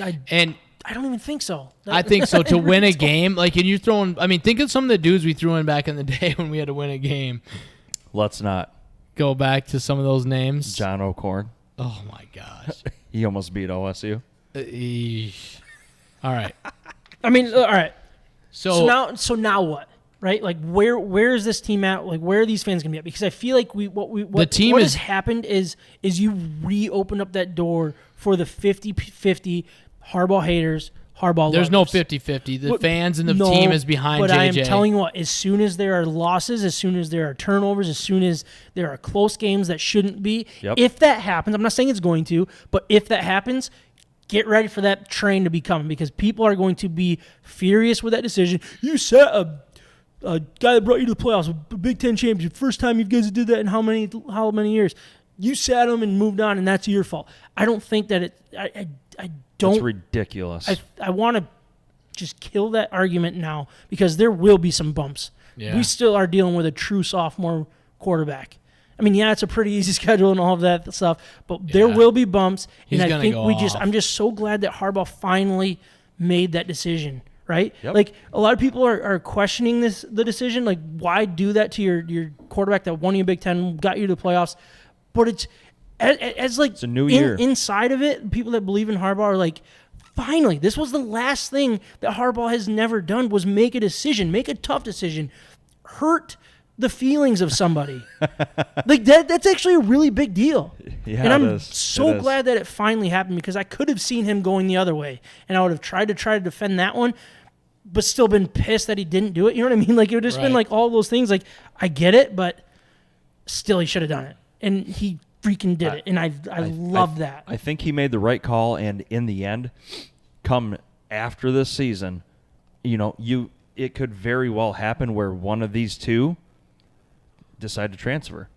I don't even think so. I think so. To win a game, like, and you're throwing. I mean, think of some of the dudes we threw in back in the day when we had to win a game. Let's not go back to some of those names. John O'Corn. Oh my gosh. He almost beat OSU. All right. I mean, all right. So now what? Right? Like, where is this team at? Like, where are these fans gonna be at? Because I feel like what has happened is you reopened up that door for the 50-50 Harbaugh haters. There's no 50-50. The fans and the team is behind JJ. But I am telling you what, as soon as there are losses, as soon as there are turnovers, as soon as there are close games that shouldn't be, if that happens, I'm not saying it's going to, but if that happens, get ready for that train to be coming, because people are going to be furious with that decision. You set a guy that brought you to the playoffs, a Big Ten championship, first time you guys did that in how many years? you sat him and moved on, and that's your fault. I don't think that it. I don't. That's ridiculous. I want to just kill that argument now because there will be some bumps. Yeah. We still are dealing with a true sophomore quarterback. I mean, yeah, it's a pretty easy schedule and all of that stuff, but there will be bumps. He's and I think gonna go off. I'm just so glad that Harbaugh finally made that decision, right? Yep. Like, a lot of people are questioning the decision. Like, why do that to your quarterback that won you Big Ten, got you to the playoffs? But it's a new year. Inside of it, people that believe in Harbaugh are like, finally, this was the last thing that Harbaugh has never done was make a decision, make a tough decision, hurt the feelings of somebody. Like that's actually a really big deal. Yeah, and I'm it is. so glad that it finally happened because I could have seen him going the other way and I would have tried to defend that one, but still been pissed that he didn't do it. You know what I mean? Like it would have just been like all those things. Like I get it, but still he should have done it. And he freaking did it. And I love that. I think he made the right call, and in the end, come after this season, it could very well happen where one of these two decide to transfer.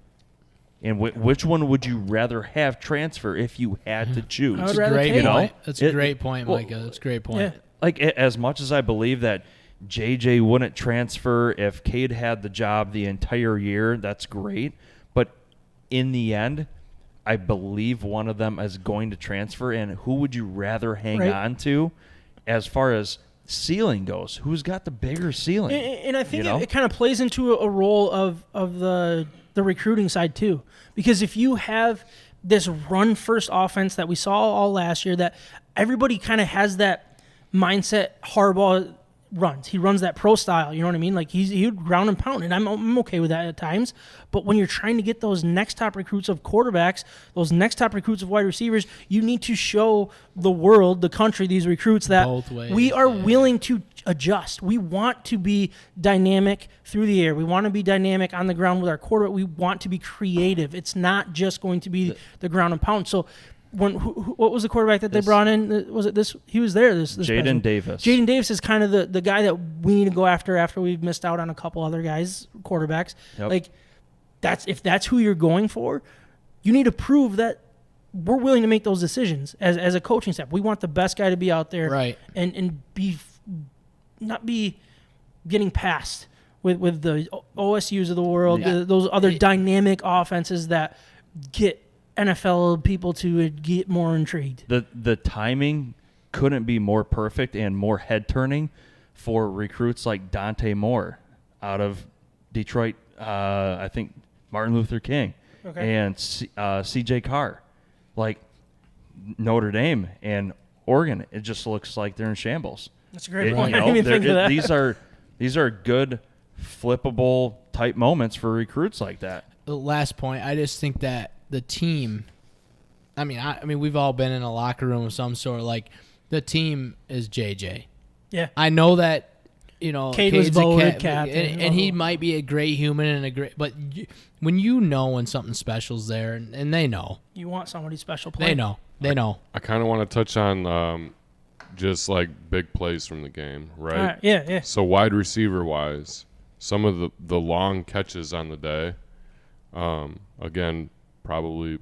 And which one would you rather have transfer if you had to choose? I would That's a rather great take point. it. That's a great point, Micah. That's a great point. Yeah. Like, as much as I believe that JJ wouldn't transfer if Cade had the job the entire year, that's great. But in the end, I believe one of them is going to transfer. And who would you rather hang on to as far as ceiling goes? Who's got the bigger ceiling? And I think it kind of plays into a role of the recruiting side too. Because if you have this run-first offense that we saw all last year, that everybody kind of has that mindset Harbaugh runs. He runs that pro style, you know what I mean? Like he would ground and pound, and I'm okay with that at times. But when you're trying to get those next top recruits of quarterbacks, those next top recruits of wide receivers, you need to show the world, the country, these recruits that Both ways, we are willing to adjust. We want to be dynamic through the air. We want to be dynamic on the ground with our quarterback. We want to be creative. It's not just going to be the ground and pound. So what was the quarterback that they brought in? Was it this? He was there. This Jaden Davis. Jaden Davis is kind of the guy that we need to go after we've missed out on a couple other guys, quarterbacks. Yep. Like if that's who you're going for, you need to prove that we're willing to make those decisions as a coaching staff. We want the best guy to be out there, Right. And not be getting passed with the OSUs of the world, those other dynamic offenses that get NFL people to get more intrigued. The timing couldn't be more perfect and more head-turning for recruits like Dante Moore out of Detroit, I think Martin Luther King, and C.J. Carr. Like Notre Dame and Oregon, it just looks like they're in shambles. That's a great point. I didn't even think of that. These are good, flippable type moments for recruits like that. The last point, I just think that the team, I mean, we've all been in a locker room of some sort. Like, the team is JJ. Yeah. I know that, Cade was voted captain. and he might be a great human and but when when something special's there, and they know. You want somebody special playing. They know. I kind of want to touch on just like big plays from the game, right? All right. Yeah. So wide receiver wise, some of the long catches on the day, again, probably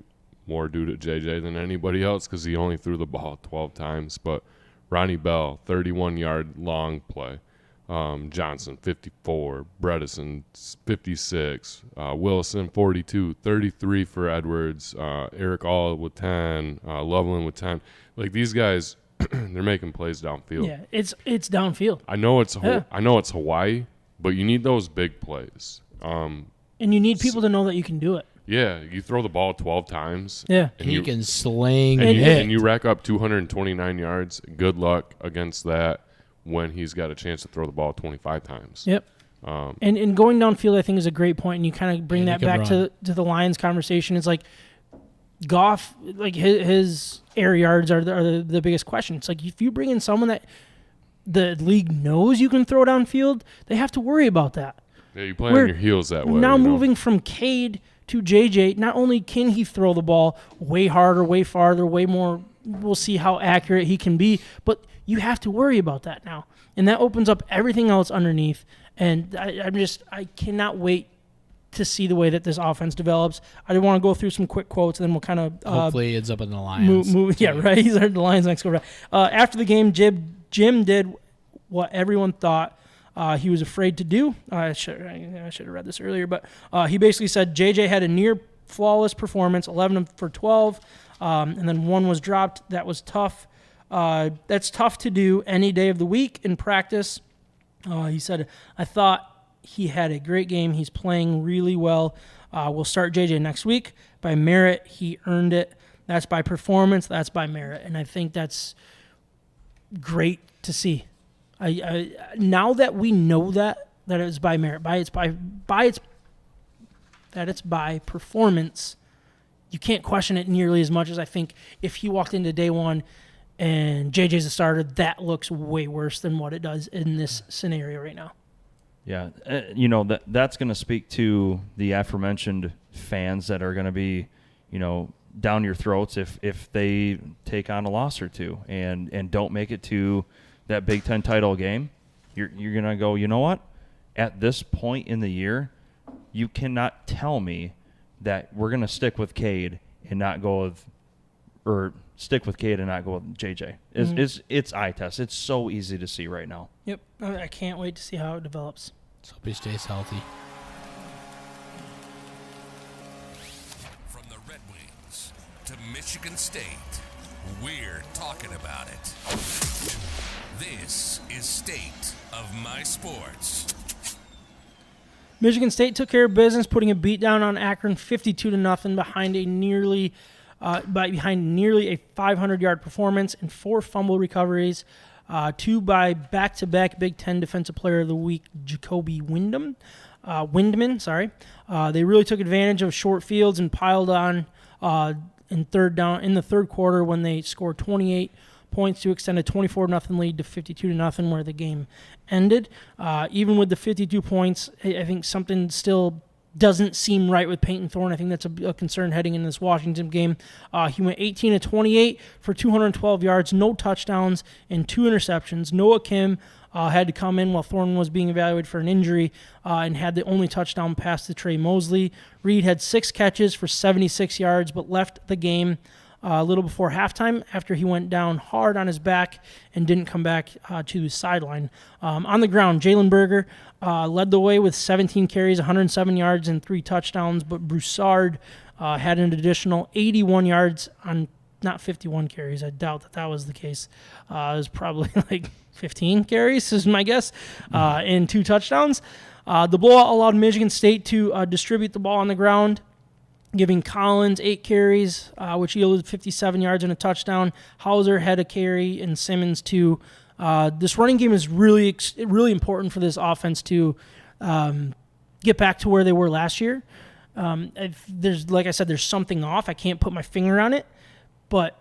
more due to JJ than anybody else because he only threw the ball 12 times. But Ronnie Bell, 31-yard long play. Johnson, 54. Bredesen, 56. Wilson, 42. 33 for Edwards. Eric All with 10. Loveland with 10. Like, these guys, they're making plays downfield. Yeah, it's downfield. I know it's Hawaii, but you need those big plays. And you need people to know that you can do it. Yeah, you throw the ball 12 times. Yeah. And he can sling and you rack up 229 yards. Good luck against that when he's got a chance to throw the ball 25 times. Yep. And going downfield, I think, is a great point, and you kind of bring that back to the Lions conversation. It's like Goff, like his air yards are the biggest question. It's like if you bring in someone that the league knows you can throw downfield, they have to worry about that. Yeah, you play on your heels that way. Now moving from Cade to JJ, not only can he throw the ball way harder, way farther, way more, we'll see how accurate he can be, but you have to worry about that now. And that opens up everything else underneath. And I cannot wait to see the way that this offense develops. I want to go through some quick quotes, and then we'll kind of hopefully ends up in the Lions. Yeah, right. He's the Lions next go. After the game, Jim did what everyone thought he was afraid to do. I should have read this earlier, but he basically said JJ had a near flawless performance, 11 for 12, and then one was dropped. That was tough. That's tough to do any day of the week in practice. He said, I thought he had a great game. He's playing really well. We'll start JJ next week. By merit, he earned it. That's by performance. That's by merit. And I think that's great to see. Now that we know that it's by merit, that it's by performance, you can't question it nearly as much as I think if he walked into day one and JJ's a starter, that looks way worse than what it does in this scenario right now. Yeah, that's going to speak to the aforementioned fans that are going to be, down your throats if they take on a loss or two and don't make it to that Big Ten title game. You're going to go, you know what? At this point in the year, you cannot tell me that we're going to stick with Cade and not go with JJ. It's eye test. It's so easy to see right now. Yep. I can't wait to see how it develops. So hope he stays healthy. From the Red Wings to Michigan State, we're talking about it. This is State of My Sports. Michigan State took care of business, putting a beat down on Akron 52-0 behind nearly a 500-yard performance and 4 fumble recoveries, 2 by back-to-back Big Ten Defensive Player of the Week Jacoby Windman. They really took advantage of short fields and piled on in the third quarter when they scored 28 points to extend a 24-0 lead to 52-0 where the game ended. Even with the 52 points, I think something still doesn't seem right with Peyton Thorne. I think that's a concern heading into this Washington game. He went 18-28 for 212 yards, no touchdowns, and 2 interceptions. Noah Kim had to come in while Thorne was being evaluated for an injury and had the only touchdown pass to Trey Mosley. Reed had 6 catches for 76 yards but left the game a little before halftime after he went down hard on his back and didn't come back to the sideline. On the ground, Jalen Berger led the way with 17 carries, 107 yards, and 3 touchdowns, but Broussard had an additional 81 yards on not 51 carries. I doubt that was the case. It was probably like 15 carries is my guess, and 2 touchdowns. The blowout allowed Michigan State to distribute the ball on the ground, giving Collins 8 carries, which yielded 57 yards and a touchdown. Hauser had a carry, and Simmons 2. This running game is really important for this offense to get back to where they were last year. Like I said, there's something off. I can't put my finger on it, but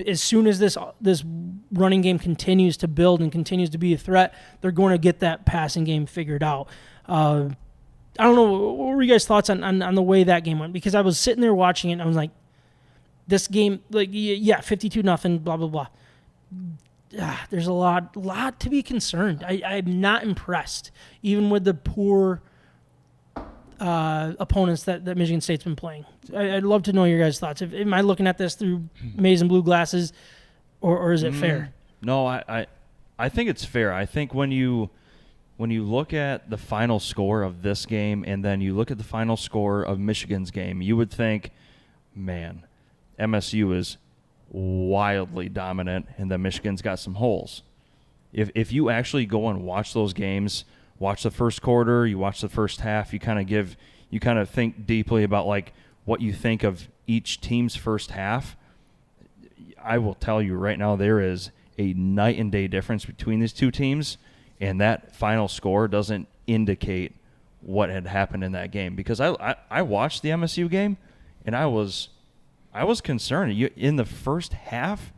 as soon as this running game continues to build and continues to be a threat, they're going to get that passing game figured out. I don't know, what were you guys' thoughts on the way that game went? Because I was sitting there watching it, and I was like, this game, 52-0, blah, blah, blah. There's a lot to be concerned. I'm not impressed, even with the poor opponents that Michigan State's been playing. I'd love to know your guys' thoughts. Am I looking at this through maize and blue glasses, or is it fair? No, I think it's fair. I think when you look at the final score of this game and then you look at the final score of Michigan's game, you would think, man, MSU is wildly dominant and that Michigan's got some holes. If you actually go and watch those games, watch the first quarter, you watch the first half, you kind of think deeply about like what you think of each team's first half. I will tell you right now, there is a night and day difference between these two teams. And that final score doesn't indicate what had happened in that game, because I watched the MSU game and I was concerned. In the first half,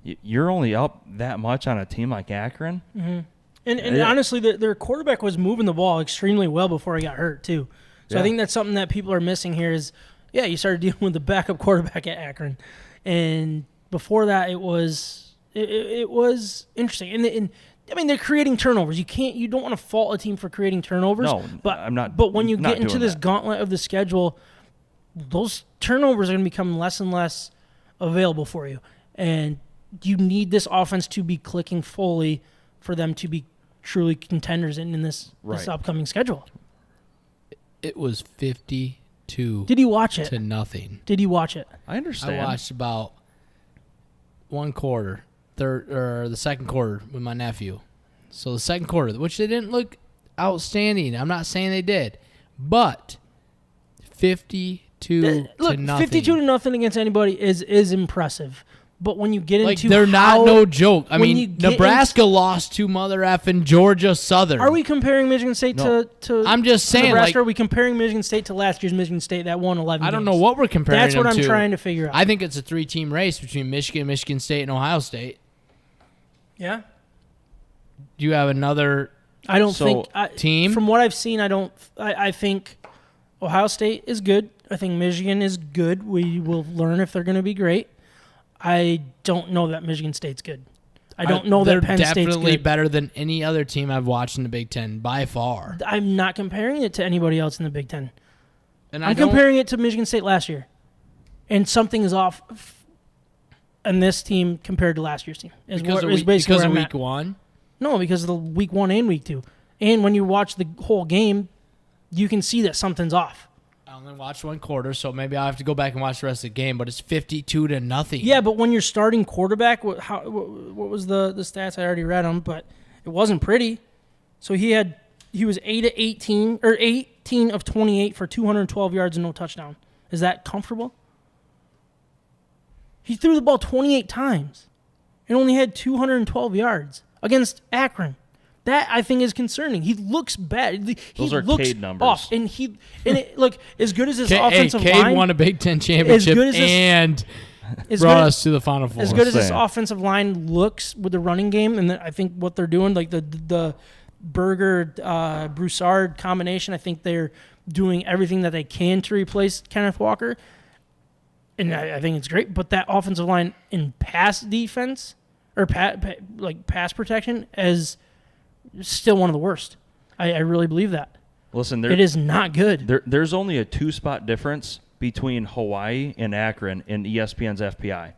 you're only up that much on a team like Akron. Mm-hmm. And honestly, their quarterback was moving the ball extremely well before he got hurt too. So I think that's something that people are missing here is, you started dealing with the backup quarterback at Akron, and before that it was interesting. And I mean, they're creating turnovers. You don't want to fault a team for creating turnovers. No, but I'm not. But when you not get into doing this that. gauntlet of the schedule, those turnovers are going to become less and less available for you, and you need this offense to be clicking fully for them to be truly contenders in this upcoming schedule. It was 52 Did you watch it? to nothing. Did you watch it? I understand. I watched about one quarter, the second quarter with my nephew. So the second quarter, which they didn't look outstanding. I'm not saying they did, but 52 Look, to nothing. 52 to nothing against anybody is impressive. But when you get Like into they're not no joke. I when you mean, get Nebraska lost to mother effing Georgia Southern. Are we comparing Michigan State No. to I'm just to saying, Nebraska? like, Are we comparing Michigan State to last year's Michigan State that won 11 I don't games? know what we're comparing. That's what them I'm to. trying to figure out. I think it's a 3-team race between Michigan, Michigan State, and Ohio State. Yeah. Do you have another? I don't So, think team? From what I've seen, I think Ohio State is good. I think Michigan is good. We will learn if they're going to be great. I don't know that Michigan State's good. I don't know that Penn State's They're definitely good. better than any other team I've watched in the Big Ten by far. I'm not comparing it to anybody else in the Big Ten. And I'm comparing it to Michigan State last year, and something is off. And this team compared to last year's team is because of basically where I'm week at. one. No, because of the week 1 and week 2, and when you watch the whole game, you can see that something's off. I only watched one quarter, so maybe I'll have to go back and watch the rest of the game. But it's 52 to nothing. Yeah, but when you're starting quarterback, what was the stats? I already read them, but it wasn't pretty. So he was 18 of 28 for 212 yards and no touchdown. Is that comfortable? He threw the ball 28 times and only had 212 yards against Akron. That, I think, is concerning. He looks bad. Those are looks Cade numbers. off. Look, as good as his offensive Cade line, won a Big Ten championship good as this- and as brought good- us to the Final Four. as good as this saying. offensive line looks with the running game, and I think what they're doing, like the Berger Broussard combination, I think they're doing everything that they can to replace Kenneth Walker, and I think it's great. But that offensive line in pass defense or pass protection is still one of the worst. I really believe that. Listen, It is not good. there's only a 2-spot difference between Hawaii and Akron in ESPN's FPI.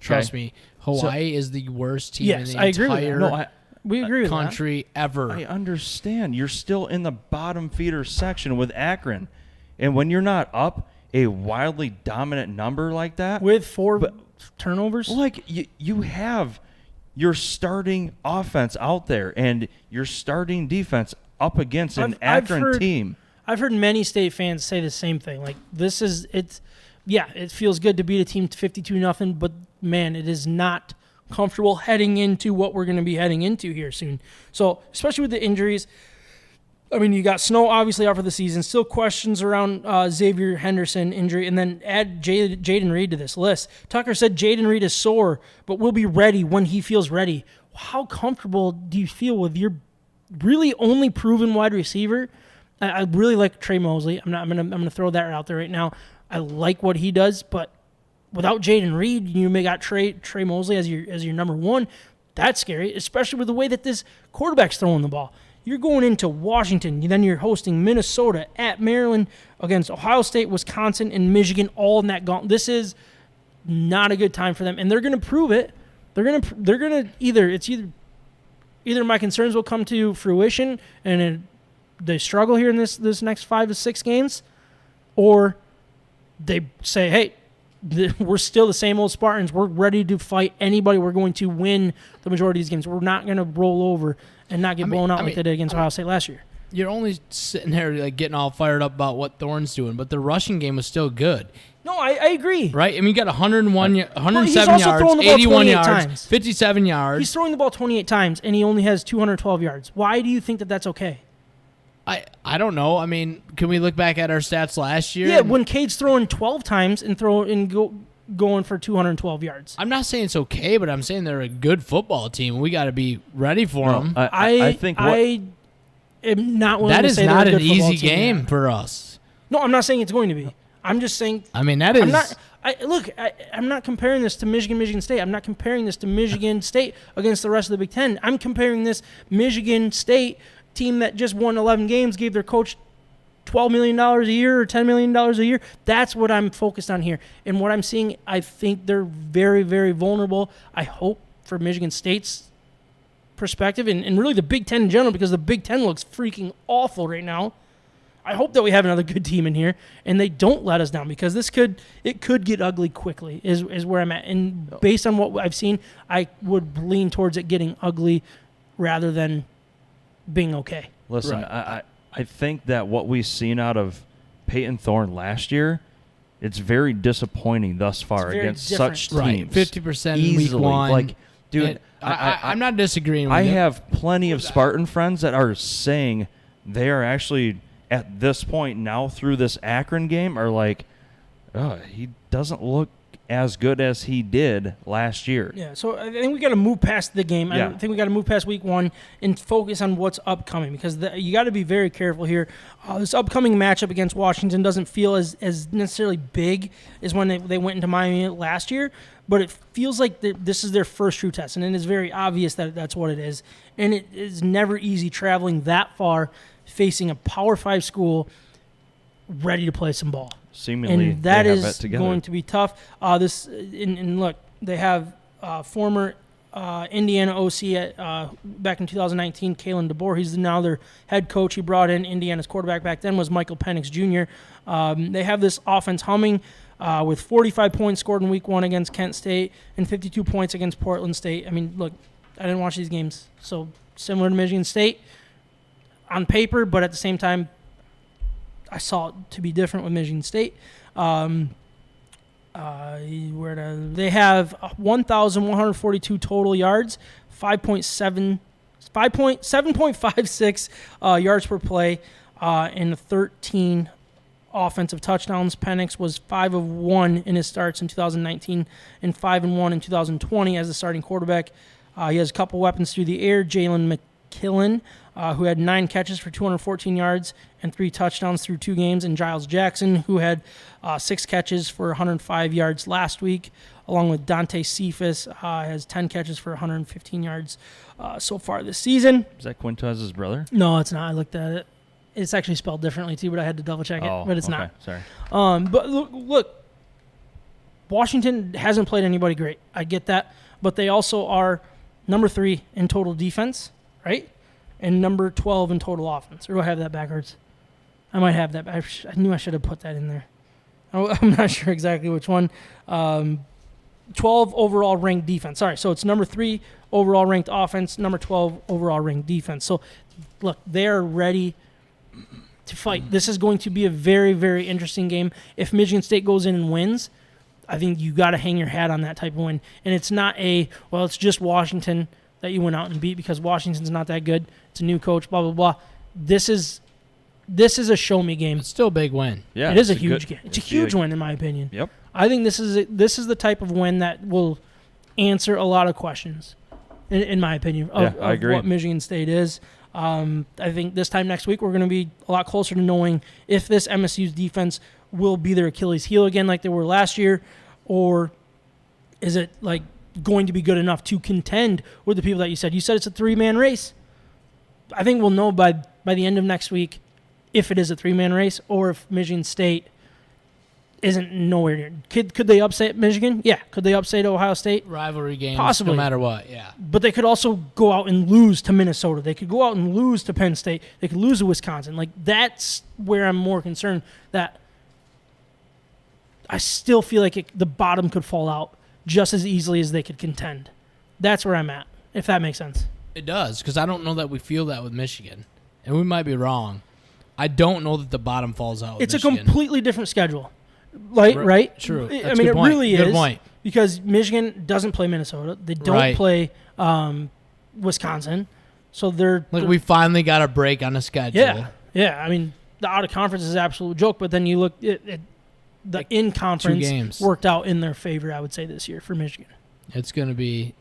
Trust me, Hawaii is the worst team Yes, in I the agree with that. entire No, We agree with that. country ever. I understand. You're still in the bottom feeder section with Akron. And when you're not up a wildly dominant number like that, With 4 turnovers. like you have your starting offense out there and your starting defense up against an I've Akron heard- team. I've heard many state fans say the same thing. Like, it feels good to beat a team 52-0, but man, it is not comfortable heading into what we're going to be heading into here soon. So, especially with the injuries, I mean, you got Snow obviously out for the season. Still questions around Xavier Henderson injury, and then add Jaden Reed to this list. Tucker said Jaden Reed is sore, but will be ready when he feels ready. How comfortable do you feel with your really only proven wide receiver? I really like Trey Mosley. I'm gonna throw that out there right now. I like what he does, but without Jaden Reed, you may got Trey Mosley as your number one. That's scary, especially with the way that this quarterback's throwing the ball. You're going into Washington, then you're hosting Minnesota, at Maryland, against Ohio State, Wisconsin, and Michigan, all in that gauntlet. This is not a good time for them, and they're going to prove it. They're gonna either my concerns will come to fruition and they struggle here in this next 5 to 6 games, or they say, hey, we're still the same old Spartans. We're ready to fight anybody. We're going to win the majority of these games. We're not going to roll over and not get blown out like they did against Ohio State last year. You're only sitting there like getting all fired up about what Thorne's doing, but the rushing game was still good, No, I agree. right? I mean, you got 107 also yards, throwing the ball 81 28 yards, times. 57 yards. He's throwing the ball 28 times, and he only has 212 yards. Why do you think that that's okay? I don't know. I mean, can we look back at our stats last year? Yeah, when Cade's throwing 12 times and going for 212 yards. I'm not saying it's okay, but I'm saying they're a good football team. We got to be ready for them. I think I am not willing That to is say not they're a an good football easy team game yet. for us. No, I'm not saying it's going to be. I'm just saying I mean, that is. I'm not comparing this to Michigan State. I'm not comparing this to Michigan State against the rest of the Big Ten. I'm comparing this Michigan State team that just won 11 games, gave their coach $12 million a year or $10 million a year. That's what I'm focused on here. And what I'm seeing, I think they're very, very vulnerable. I hope for Michigan State's perspective and really the Big Ten in general, because the Big Ten looks freaking awful right now. I hope that we have another good team in here and they don't let us down, because it could get ugly quickly is where I'm at. And based on what I've seen, I would lean towards it getting ugly rather than being okay. Listen, Right. I think that what we've seen out of Peyton Thorne last year, it's very disappointing thus far very against different. such Right. teams. 50% in week Easily. one. Like, dude, And I'm not disagreeing with I you. have plenty of Spartan friends that are saying they are actually at this point now through this Akron game are like, oh, he doesn't look as good as he did last year. Yeah, so I think we got to move past the game. Yeah. I think we got to move past week one and focus on what's upcoming, because you got to be very careful here. This upcoming matchup against Washington doesn't feel as necessarily big as when they went into Miami last year, but it feels like this is their first true test, and it is very obvious that that's what it is. And it is never easy traveling that far, facing a Power 5 school ready to play some ball. Seemingly, And that they have is it together. going to be tough. And look, they have former Indiana OC back in 2019, Kalen DeBoer. He's now their head coach. He brought in Indiana's quarterback back then was Michael Penix Jr. They have this offense humming with 45 points scored in week one against Kent State and 52 points against Portland State. I mean, look, I didn't watch these games, so similar to Michigan State on paper, but at the same time, I saw it to be different with Michigan State. They have 1,142 total yards, 7.56 yards per play, and 13 offensive touchdowns. Penix was 5 of 1 in his starts in 2019 and 5 and 1 in 2020 as the starting quarterback. He has a couple weapons through the air. Jalen McKillen, who had 9 catches for 214 yards and 3 touchdowns through 2 games, and Giles Jackson, who had 6 catches for 105 yards last week, along with Dante Cephas, has 10 catches for 115 yards so far this season. Is that Quintez's brother? No, it's not. I looked at it. It's actually spelled differently, too, but I had to double-check it, but it's okay. not. Sorry. But look, Washington hasn't played anybody great. I get that, but they also are number 3 in total defense, right? And number 12 in total offense. Or do I have that backwards? I might have that. I knew I should have put that in there. I'm not sure exactly which one. 12 overall ranked defense. Sorry, so it's number 3 overall ranked offense, number 12 overall ranked defense. So, look, they're ready to fight. This is going to be a very, very interesting game. If Michigan State goes in and wins, I think you got to hang your hat on that type of win. And it's not it's just Washington that you went out and beat because Washington's not that good. It's a new coach, blah, blah, blah. This is a show-me game. It's still a big win. Yeah, it is a huge game. It's a huge win, in my opinion. Yep. I think this is the type of win that will answer a lot of questions, in my opinion, of I agree. what Michigan State is. I think this time next week we're going to be a lot closer to knowing if this MSU's defense will be their Achilles heel again like they were last year, or is it like going to be good enough to contend with the people that you said. You said it's a 3-man race. I think we'll know by the end of next week if it is a 3-man race or if Michigan State isn't nowhere near. Could they upset Michigan? Yeah. Could they upset Ohio State? Rivalry games, Possibly. no matter what, yeah. But they could also go out and lose to Minnesota. They could go out and lose to Penn State. They could lose to Wisconsin. Like, that's where I'm more concerned that I still feel like the bottom could fall out just as easily as they could contend. That's where I'm at, if that makes sense. It does, because I don't know that we feel that with Michigan. And we might be wrong. I don't know that the bottom falls out with It's Michigan. a completely different schedule. Right? True. I That's mean, a it good point. really Good is. point. Because Michigan doesn't play Minnesota. They don't Right. play Wisconsin. So we finally got a break on the schedule. Yeah. I mean, the out-of-conference is an absolute joke, but then you look at the in-conference games. worked out in their favor, I would say, this year for Michigan. It's gonna be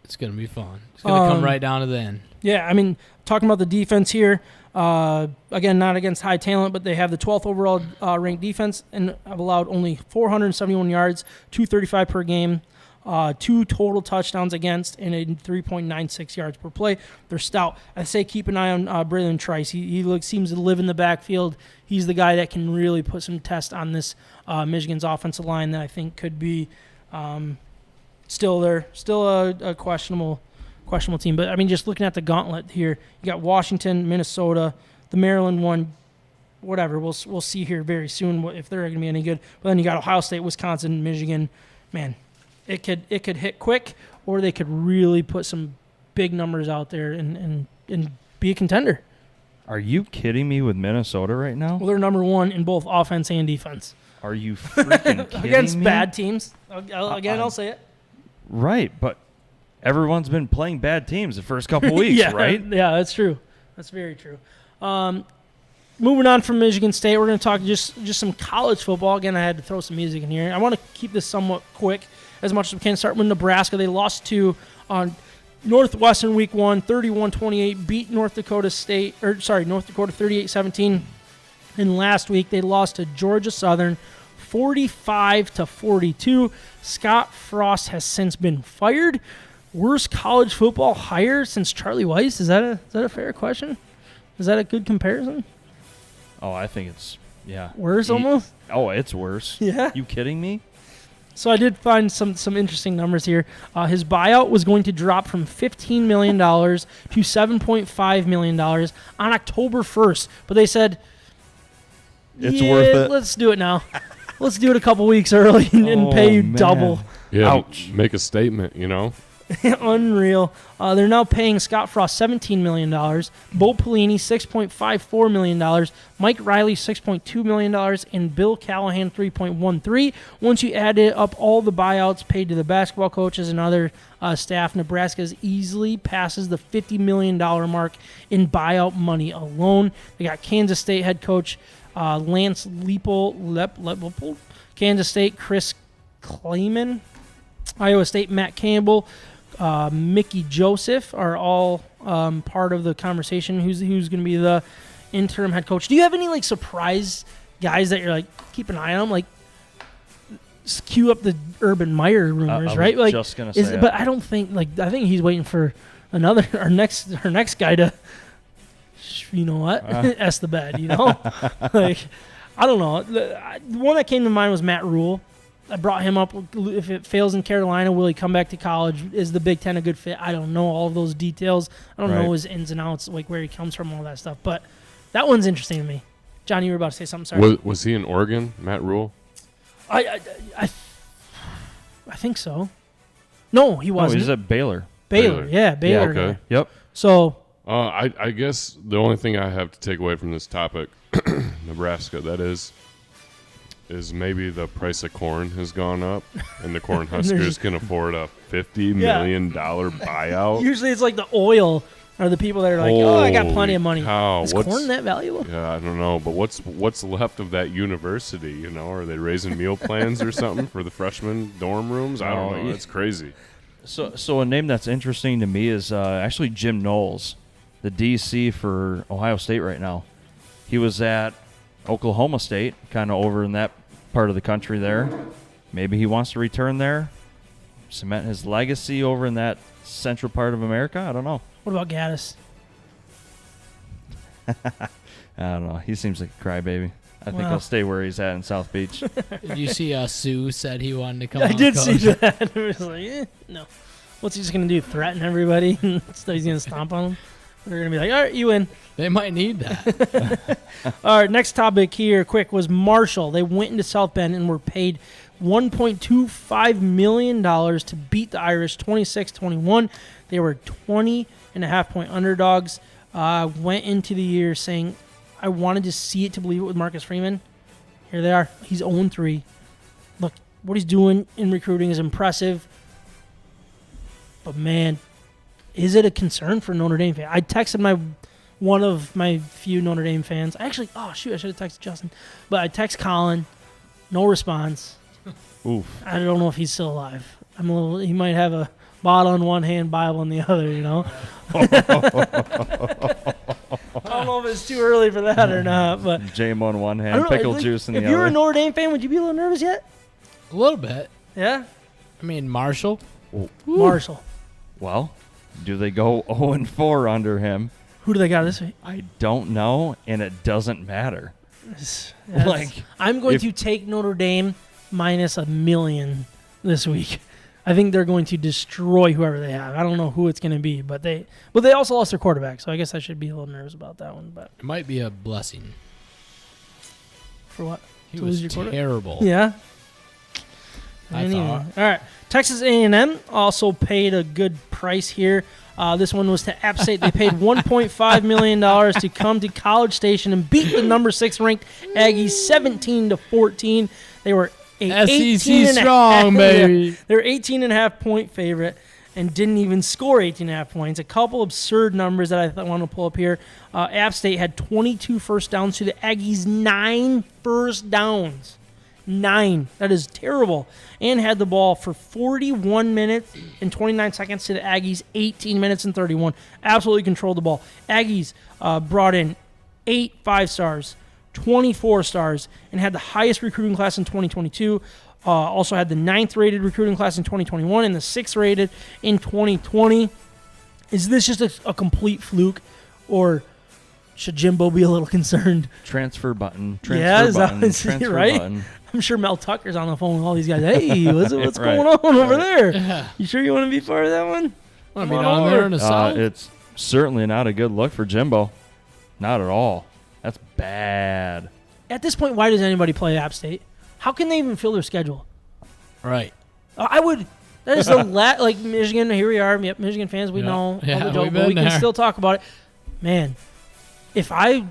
fun. It's gonna come right down to the end. Yeah, I mean, talking about the defense here, again, not against high talent, but they have the 12th overall ranked defense and have allowed only 471 yards, 235 per game, 2 total touchdowns against, and a 3.96 yards per play. They're stout. I say keep an eye on Braylon Trice. He seems to live in the backfield. He's the guy that can really put some test on this Michigan's offensive line that I think could be still a questionable team. But, I mean, just looking at the gauntlet here, you got Washington, Minnesota, the Maryland one, whatever. We'll see here very soon if they're going to be any good. But then you got Ohio State, Wisconsin, Michigan. Man, it could hit quick, or they could really put some big numbers out there and be a contender. Are you kidding me with Minnesota right now? Well, they're number one in both offense and defense. Are you freaking kidding Against me? bad teams. I'll say it. Right, but everyone's been playing bad teams the first couple weeks, yeah, right? Yeah, that's true. That's very true. Moving on from Michigan State, we're going to talk just some college football. Again, I had to throw some music in here. I want to keep this somewhat quick as much as we can. Start with Nebraska. They lost to Northwestern week 1, 31-28, beat North Dakota 38-17. And last week they lost to Georgia Southern 45-42. Scott Frost has since been fired. Worst college football hire since Charlie Weiss? Is that a fair question? Is that a good comparison? Oh, I think it's, yeah. Worse almost? Oh, it's worse. Yeah. You kidding me? So I did find some interesting numbers here. His buyout was going to drop from $15 million to $7.5 million on October 1st. But they said, it's worth it. Let's do it now. Let's do it a couple weeks early and pay you double. Yeah, Ouch. make a statement, you know? Unreal. They're now paying Scott Frost $17 million, Bo Pelini $6.54 million, Mike Riley $6.2 million, and Bill Callahan $3.13. Once you add it up all the buyouts paid to the basketball coaches and other staff, Nebraska easily passes the $50 million mark in buyout money alone. They got Kansas State head coach Lance Leipold, Kansas State Chris Kleiman, Iowa State Matt Campbell, Mickey Joseph are all part of the conversation. Who's going to be the interim head coach? Do you have any surprise guys that you're keep an eye on them? Cue up the Urban Meyer rumors, right? Just gonna say but I don't think I think he's waiting for our next guy to. You know what? S the bed. You know, I don't know. The one that came to mind was Matt Rule. I brought him up. If it fails in Carolina, will he come back to college? Is the Big Ten a good fit? I don't know all of those details. I don't know his ins and outs, where he comes from, all that stuff. But that one's interesting to me. John, you were about to say something. Sorry. Was he in Oregon, Matt Rule? I think so. No, he wasn't. Oh, he's at Baylor. Baylor. Yeah, Baylor. Yeah, okay. Yep. So. I guess the only thing I have to take away from this topic, Nebraska, that is maybe the price of corn has gone up, and the Corn Huskers can afford a $50 million buyout. Usually it's the oil are the people that are I got plenty of money. Cow. Is corn that valuable? Yeah, I don't know. But what's left of that university, Are they raising meal plans or something for the freshman dorm rooms? I don't know. It's crazy. So a name that's interesting to me is actually Jim Knowles, the DC for Ohio State right now. He was at Oklahoma State, kind of over in that part of the country there. Maybe he wants to return there, cement his legacy over in that central part of America. I don't know. What about Gaddis? I don't know. He seems like a crybaby. I think he'll stay where he's at in South Beach. Did you see Sue said he wanted to come I on did coach? see that. I was no. What's he just going to do, threaten everybody? He's going to stomp on them? They're going to be all right, you win. They might need that. All right, next topic here, quick, was Marshall. They went into South Bend and were paid $1.25 million to beat the Irish 26-21. They were 20.5-point underdogs. Went into the year saying, I wanted to see it to believe it with Marcus Freeman. Here they are. He's 0-3. Look, what he's doing in recruiting is impressive. But, man, is it a concern for Notre Dame fans? I texted one of my few Notre Dame fans. I should have texted Justin. But I text Colin. No response. Oof. I don't know if he's still alive. He might have a bottle in one hand, Bible in the other, you know? I don't know if it's too early for that or not, but JMO in one I hand, don't know, pickle like, juice in the if other. you were a Notre Dame fan, would you be a little nervous yet? A little bit. Yeah? I mean, Marshall. Marshall. Well, do they go 0-4 under him? Who do they got this week? I don't know, and it doesn't matter. Like, I'm going if- to take Notre Dame minus -1 million this week. I think they're going to destroy whoever they have. I don't know who it's going to be, but they also lost their quarterback, so I guess I should be a little nervous about that one. But It might be a blessing. for what? He To was lose your quarterback? terrible. Yeah. I Anyway. thought. All right. Texas A&M also paid a good price here. This one was to App State. They paid $1.5 million to come to College Station and beat the number 6 ranked Aggies 17-14. They were a SEC 18 strong, baby. They were 18.5 point favorite and didn't even score 18.5 points. A couple absurd numbers that I want to pull up here. App State had 22 first downs to the Aggies' 9 first downs. 9. That is terrible. And had the ball for 41 minutes and 29 seconds to the Aggies' 18 minutes and 31. Absolutely controlled the ball. Aggies brought in 8 5-stars, 24 stars, and had the highest recruiting class in 2022. Also had the 9th rated recruiting class in 2021 and the 6th rated in 2020. Is this just a complete fluke, or should Jimbo be a little concerned? transfer button, Yeah, is that- transfer right? button. I'm sure Mel Tucker's on the phone with all these guys. Hey, what's Right. going on over there? Yeah. You sure you want to be part of that one? Want to Come be on down there over. in the south? It's certainly not a good look for Jimbo. Not at all. That's bad. At this point, why does anybody play App State? How can they even fill their schedule? Right. I would. That is the like Michigan. Here we are. Yep, Michigan fans. We Yeah. know. Yeah, all the joke, we've but we been can there. still talk about it. Man, if I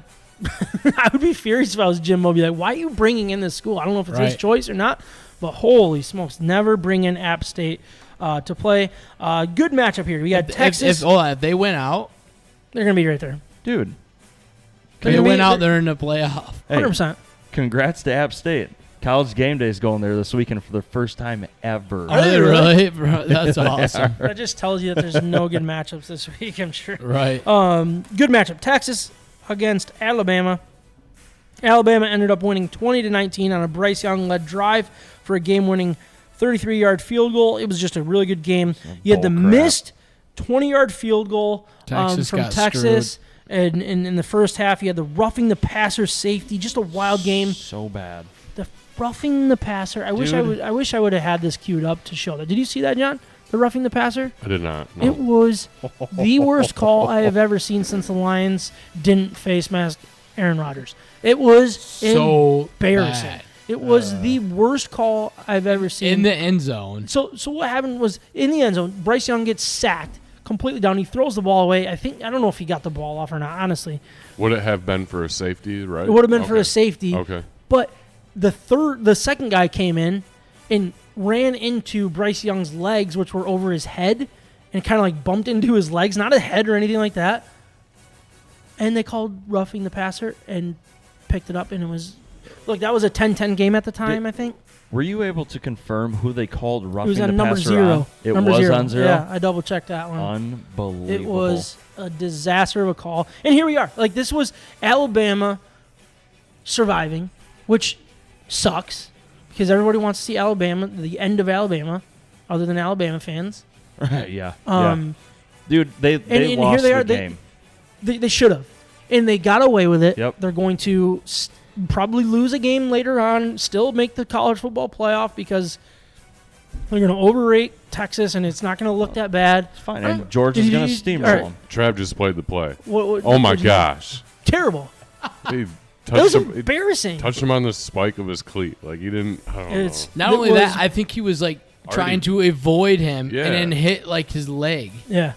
would be furious if I was Jimbo. Be like, why are you bringing in this school? I don't know if it's his Right. choice or not, but holy smokes, never bring in App State to play. Good matchup here. We got Texas. If they went out, They're gonna be right there. Dude, They're they gonna went be- out there in the playoff. hey, 100%. congrats to App State. College game day is going there this weekend for the first time ever. Are Are they they really? really? Bro, that's awesome. That just tells you that there's no good matchups this week. I'm sure. Right. Good matchup. Texas against Alabama. Alabama ended up winning 20-19 on a Bryce Young-led drive for a game-winning 33-yard field goal. It was just a really good game. You had the bull crap. missed 20-yard field goal Texas from got Texas. And in the first half, you had the roughing the passer safety. Just a wild game. So bad. The roughing the passer. I wish I would have had this queued up to show that. Did you see that, John? The roughing the passer? I did not. No. It was the worst call I have ever seen since the Lions didn't face mask Aaron Rodgers. It was So embarrassing. bad. It was the worst call I've ever seen. In the end zone. So what happened was in the end zone, Bryce Young gets sacked completely down. He throws the ball away. I don't know if he got the ball off or not, honestly. Would it have been for a safety, right? It would have been for Okay. a safety. Okay. But the second guy came in and ran into Bryce Young's legs, which were over his head, and kind of like bumped into his legs, not a head or anything like that. And they called roughing the passer and picked it up, and it was look, that was a 10-10 game at the time, I think. Were you able to confirm who they called It roughing was the on number passer 0. on? It number was 0. on 0? Yeah, I double checked that one. Unbelievable. It was a disaster of a call. And here we are. Like, this was Alabama surviving, which sucks because everybody wants to see Alabama, the end of Alabama, other than Alabama fans. Right, yeah. Dude, they and here lost they are. the game. They should have. And they got away with it. Yep. They're going to probably lose a game later on, still make the college football playoff because they're going to overrate Texas, and it's not going to look that bad. It's fine. And Georgia's going to steamroll all right. them. Trav just played the play. What, Oh my what'd you- gosh. Terrible. He It touched was him. He embarrassing. touched him on the spike of his cleat. Like he didn't. I don't It's know. Not it only was- that, I think he was like trying Already- to avoid him Yeah. and then hit like his leg. Yeah.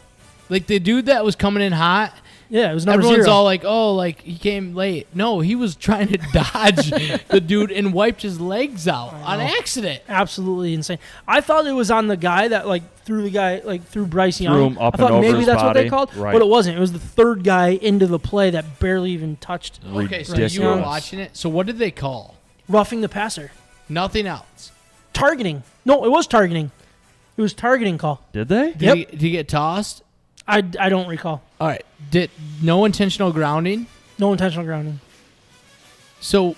Like the dude that was coming in hot, Yeah, it was number everyone's 0. all like, "Oh, like he came late." No, he was trying to dodge the dude and wiped his legs out on accident. Absolutely insane. I thought it was on the guy that threw Bryce Young. Threw him up I thought and over maybe his that's what they body. called, Right. but it wasn't. It was the third guy into the play that barely even touched Okay, so you were Ridiculous. watching it. So what did they call? roughing the passer. Nothing else. Targeting. No, it was targeting. It was targeting call. Did they? Yep. Did he get tossed? I don't recall. All right. Did no intentional grounding? No intentional grounding. So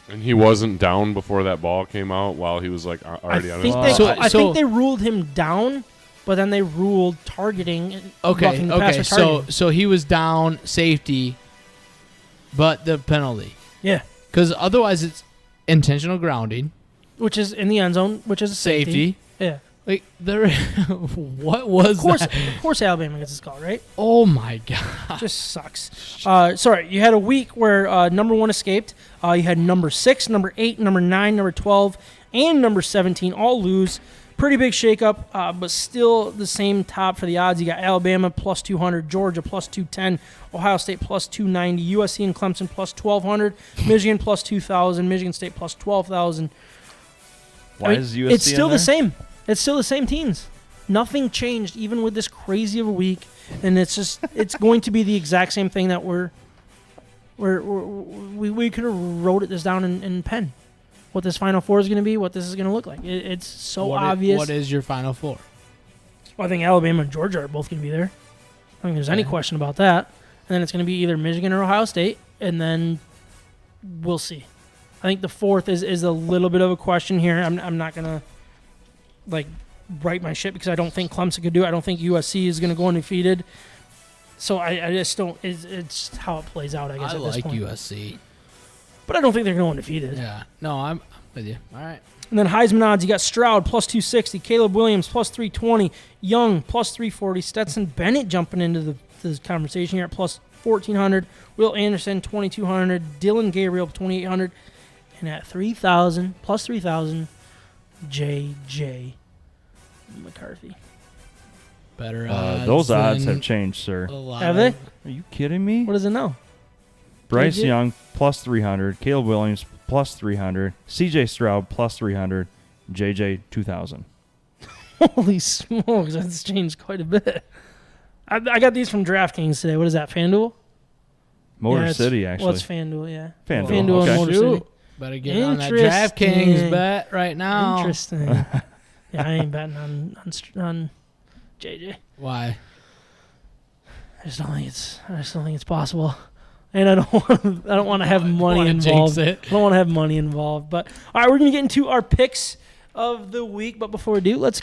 And he wasn't down before that ball came out while he was like already on his I think they ruled him down, but then they ruled targeting. And roughing the passer targeting. So he was down, safety, but the penalty. Yeah. Because otherwise it's intentional grounding, which is in the end zone, which is a safety. Yeah. Like there, what was that? Of course, Alabama gets this call, right? Oh my god! Just sucks. Sorry, you had a week where number 1 escaped. You had number 6, number 8, number 9, number 12, and number 17 all lose. Pretty big shakeup, but still the same top for the odds. You got Alabama plus 200, Georgia plus 210, Ohio State plus 290, USC and Clemson plus 1,200, Michigan plus 2,000, Michigan State plus 12,000. Why is USC It's still in there? the same. It's still the same teams. Nothing changed, even with this crazy of a week, and it's going to be the exact same thing that we could have wrote this down in Penn. What this Final Four is going to be, what this is going to look like. It's so obvious. What is your Final Four? Well, I think Alabama and Georgia are both going to be there. I don't think there's any question about that. And then it's going to be either Michigan or Ohio State, and then we'll see. I think the fourth is a little bit of a question here. I'm not going to right my shit because I don't think Clemson could do it. I don't think USC is going to go undefeated. So I just don't. It's how it plays out, I guess. I at this like point. USC. But I don't think they're going undefeated. Yeah. No, I'm with you. All right. And then Heisman odds, you got Stroud plus 260, Caleb Williams plus 320, Young plus 340, Stetson Bennett jumping into the conversation here at plus 1,400, Will Anderson 2,200, Dylan Gabriel 2,800, and at 3,000 plus 3,000, J.J. McCarthy. Better odds. Those odds than have changed, sir. a lot Have they? of- Are you kidding me? What is it now? Bryce JJ? Young plus 300, Caleb Williams plus 300, CJ Stroud plus 300, JJ 2,000. Holy smokes, that's changed quite a bit. I got these from DraftKings today. What is that, FanDuel? Motor Yeah, City, actually. Well, it's FanDuel, yeah. FanDuel, FanDuel okay. and Motor Shoot. City. Better get on that Interesting. DraftKings bet right now. Interesting. Yeah, I ain't betting on JJ. Why? I just don't think it's possible, and I don't want to have money Wanna involved. jinx it. I don't want to have money involved. But all right, we're gonna get into our picks of the week. But before we do, let's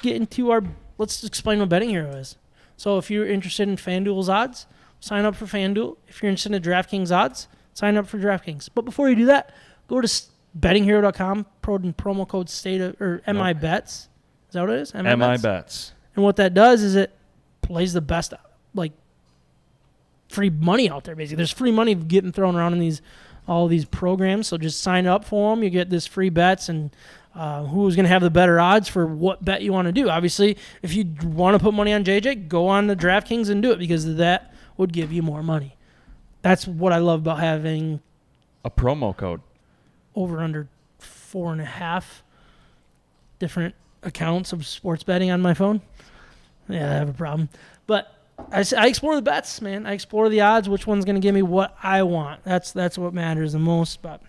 explain what Betting Hero is. So if you're interested in FanDuel's odds, sign up for FanDuel. If you're interested in DraftKings odds, sign up for DraftKings. But before you do that, go to bettinghero.com, promo code MIBETS. Is that what it is? MI Bets. And what that does is it plays the best, free money out there, basically. There's free money getting thrown around in all these programs, so just sign up for them. You get this free bets, and who's going to have the better odds for what bet you want to do. Obviously, if you want to put money on JJ, go on the DraftKings and do it because that would give you more money. That's what I love about having A promo code. over under 4.5 different accounts of sports betting on my phone. Yeah, I have a problem. But I explore the bets, man. I explore the odds, which one's going to give me what I want. That's what matters the most. But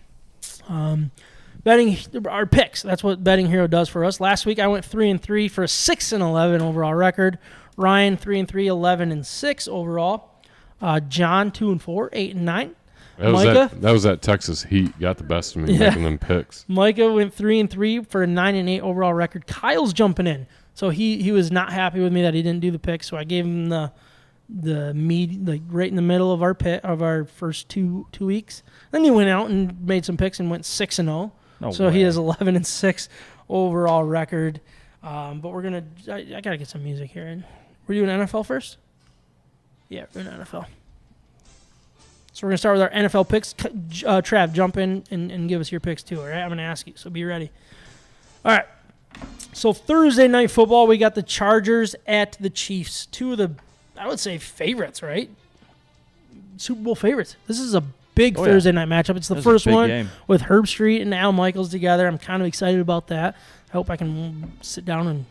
betting our picks, that's what Betting Hero does for us. Last week I went 3-3 for a 6-11 overall record. Ryan 3-3, 11-6 overall. John 2-4, 8-9. Micah? That was that Texas Heat got the best of me Yeah. making them picks. Micah went 3-3 for a 9-8 overall record. Kyle's jumping in, so he was not happy with me that he didn't do the pick. So I gave him the right in the middle of our first two weeks. Then he went out and made some picks and went 6-0. No So way. he has 11-6 overall record. But I gotta get some music here. And we're doing NFL first. Yeah, we're doing NFL. So we're going to start with our NFL picks. Trav, jump in and give us your picks too, all right? I'm going to ask you, so be ready. All right. So Thursday Night Football, we got the Chargers at the Chiefs. Two of the, I would say, favorites, right? Super Bowl favorites. This is a big Thursday night matchup. It's the This is a first big one game. with Herb Street and Al Michaels together. I'm kind of excited about that. I hope I can sit down and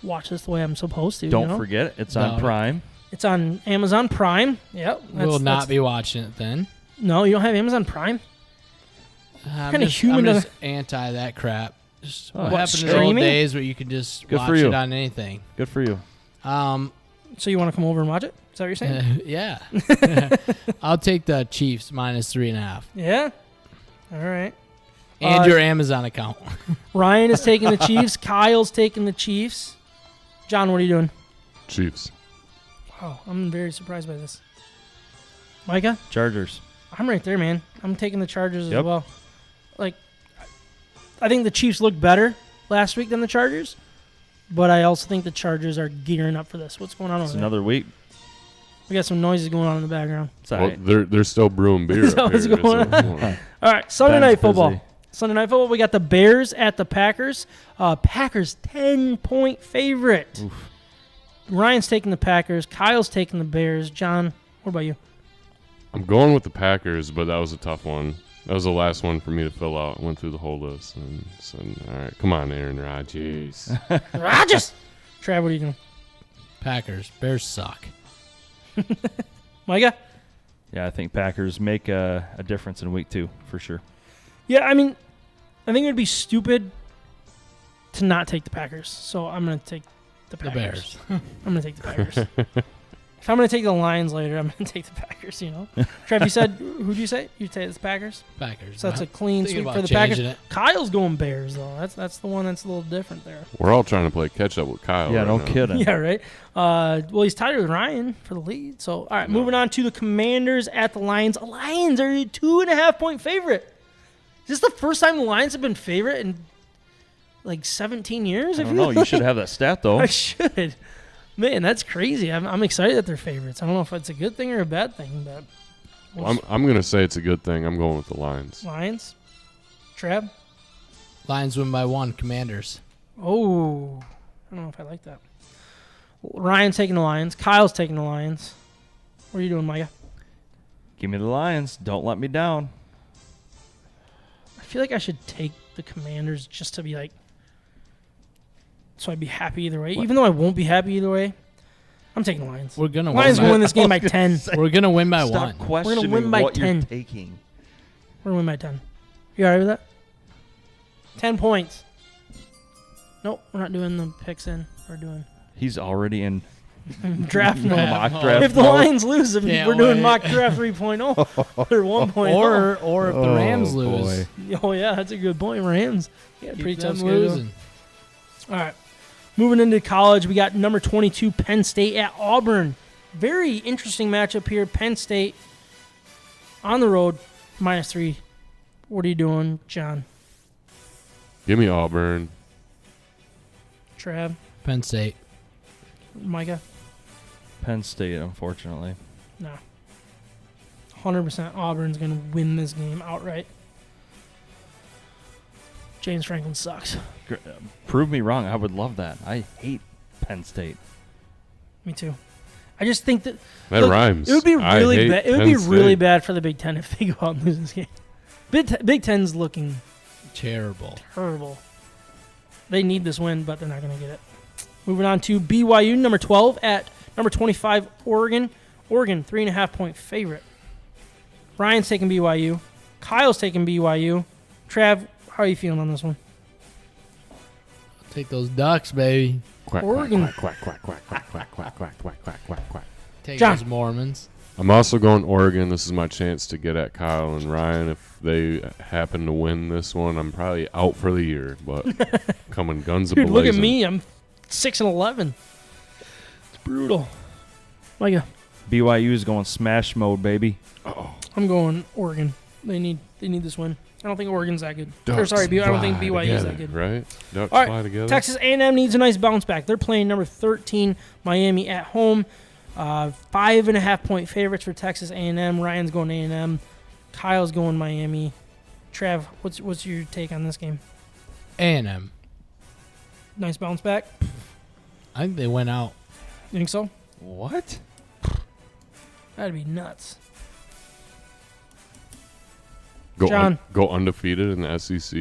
watch this the way I'm supposed to. Don't forget, it's on No. Prime. It's on Amazon Prime. Yep. We'll not be watching it then. No, you don't have Amazon Prime? I'm kinda just, human I'm does- just anti that crap. What What, happened in the old streaming? days where you could just Good watch for you. it on anything? Good for you. So you want to come over and watch it? Is that what you're saying? Yeah. I'll take the Chiefs -3.5. Yeah. All right. And your Amazon account. Ryan is taking the Chiefs. Kyle's taking the Chiefs. John, what are you doing? Chiefs. Oh, I'm very surprised by this. Micah? Chargers. I'm right there, man. I'm taking the Chargers as Yep. well. Like, I think the Chiefs looked better last week than the Chargers, but I also think the Chargers are gearing up for this. What's going on over It's there? another week. We got some noises going on in the background. It's all Well, right. they're still brewing beer Is that up what's here. going That's on? what's going on. All right, Sunday Ben's night football. busy. Sunday night football, we got the Bears at the Packers. Packers 10-point favorite. Oof. Ryan's taking the Packers. Kyle's taking the Bears. John, what about you? I'm going with the Packers, but that was a tough one. That was the last one for me to fill out. I went through the whole list and said, all right, come on, Aaron Rodgers. Rodgers. Trav, what are you doing? Packers. Bears suck. Micah? Yeah, I think Packers make a difference in week 2 for sure. Yeah, I mean, I think it would be stupid to not take the Packers. So I'm going to take the The Packers. Bears. I'm going to take the Packers. If I'm going to take the Lions later, I'm going to take the Packers, you know. Trev, you said, who'd you say? You take the Packers? Packers. So that's a clean Thinking sweep about for the Packers. changing it. Kyle's going Bears, though. That's the one that's a little different there. We're all trying to play catch up with Kyle. Yeah, right no now. kidding. Yeah, right. Well, he's tied with Ryan for the lead. So, all right, moving on to the Commanders at the Lions. Lions are a 2.5-point favorite. Is this the first time the Lions have been favorite in like 17 years? I don't know. You should have that stat, though. I should. Man, that's crazy. I'm excited that they're favorites. I don't know if it's a good thing or a bad thing, but Well, I'm going to say it's a good thing. I'm going with the Lions. Lions. Trav? Lions win by 1. Commanders. Oh, I don't know if I like that. Ryan's taking the Lions. Kyle's taking the Lions. What are you doing, Micah? Give me the Lions. Don't let me down. I feel like I should take the Commanders just to be like, so I'd be happy either way. What? Even though I won't be happy either way, I'm taking the Lions. We're gonna Lions win. will win this game by 10. We're gonna win by Stop 1. questioning win by what 10. you're taking. We're going to win by 10. You all right with that? 10 points. Nope, we're not doing the picks in. We're doing He's already in draft mode. mock draft. If the mode. Lions lose, Can't we're doing wait. mock draft 3.0 or 1.0. Or if the Rams lose, Oh, yeah, that's a good point. Rams. Yeah, keep pretty tough them schedule. losing. All right. Moving into college, we got number 22, Penn State at Auburn. Very interesting matchup here. Penn State on the road, -3. What are you doing, John? Give me Auburn. Trav? Penn State. Micah? Penn State, unfortunately. No. 100% Auburn's going to win this game outright. James Franklin sucks. Prove me wrong. I would love that. I hate Penn State. Me too. I just think that That look, rhymes. it would be I really hate bad. It would Penn be really State. bad for the Big Ten if they go out and lose this game. Big Ten's looking Terrible. terrible. They need this win, but they're not going to get it. Moving on to BYU, number 12 at number 25, Oregon. Oregon, 3.5-point favorite. Ryan's taking BYU. Kyle's taking BYU. Trav, how are you feeling on this one? Take those Ducks, baby. Quack, Oregon. quack, quack, quack, quack, quack, quack, quack, quack, quack, quack, quack. Take John. those Mormons. I'm also going Oregon. This is my chance to get at Kyle and Ryan. If they happen to win this one, I'm probably out for the year. But coming guns a Dude, look at blazing. me. I'm 6-11. It's brutal. Micah, BYU is going smash mode, baby. I'm going Oregon. They need this win. I don't think Oregon's that good. Or Ducks I don't think fly BYU is together, that good. Right? Ducks All right, fly together. Texas A&M needs a nice bounce back. They're playing number 13, Miami at home. 5.5-point favorites for Texas A&M. Ryan's going A&M. Kyle's going Miami. Trav, what's your take on this game? A&M. Nice bounce back. I think they went out. You think so? What? That'd be nuts. Go, John. go undefeated in the SEC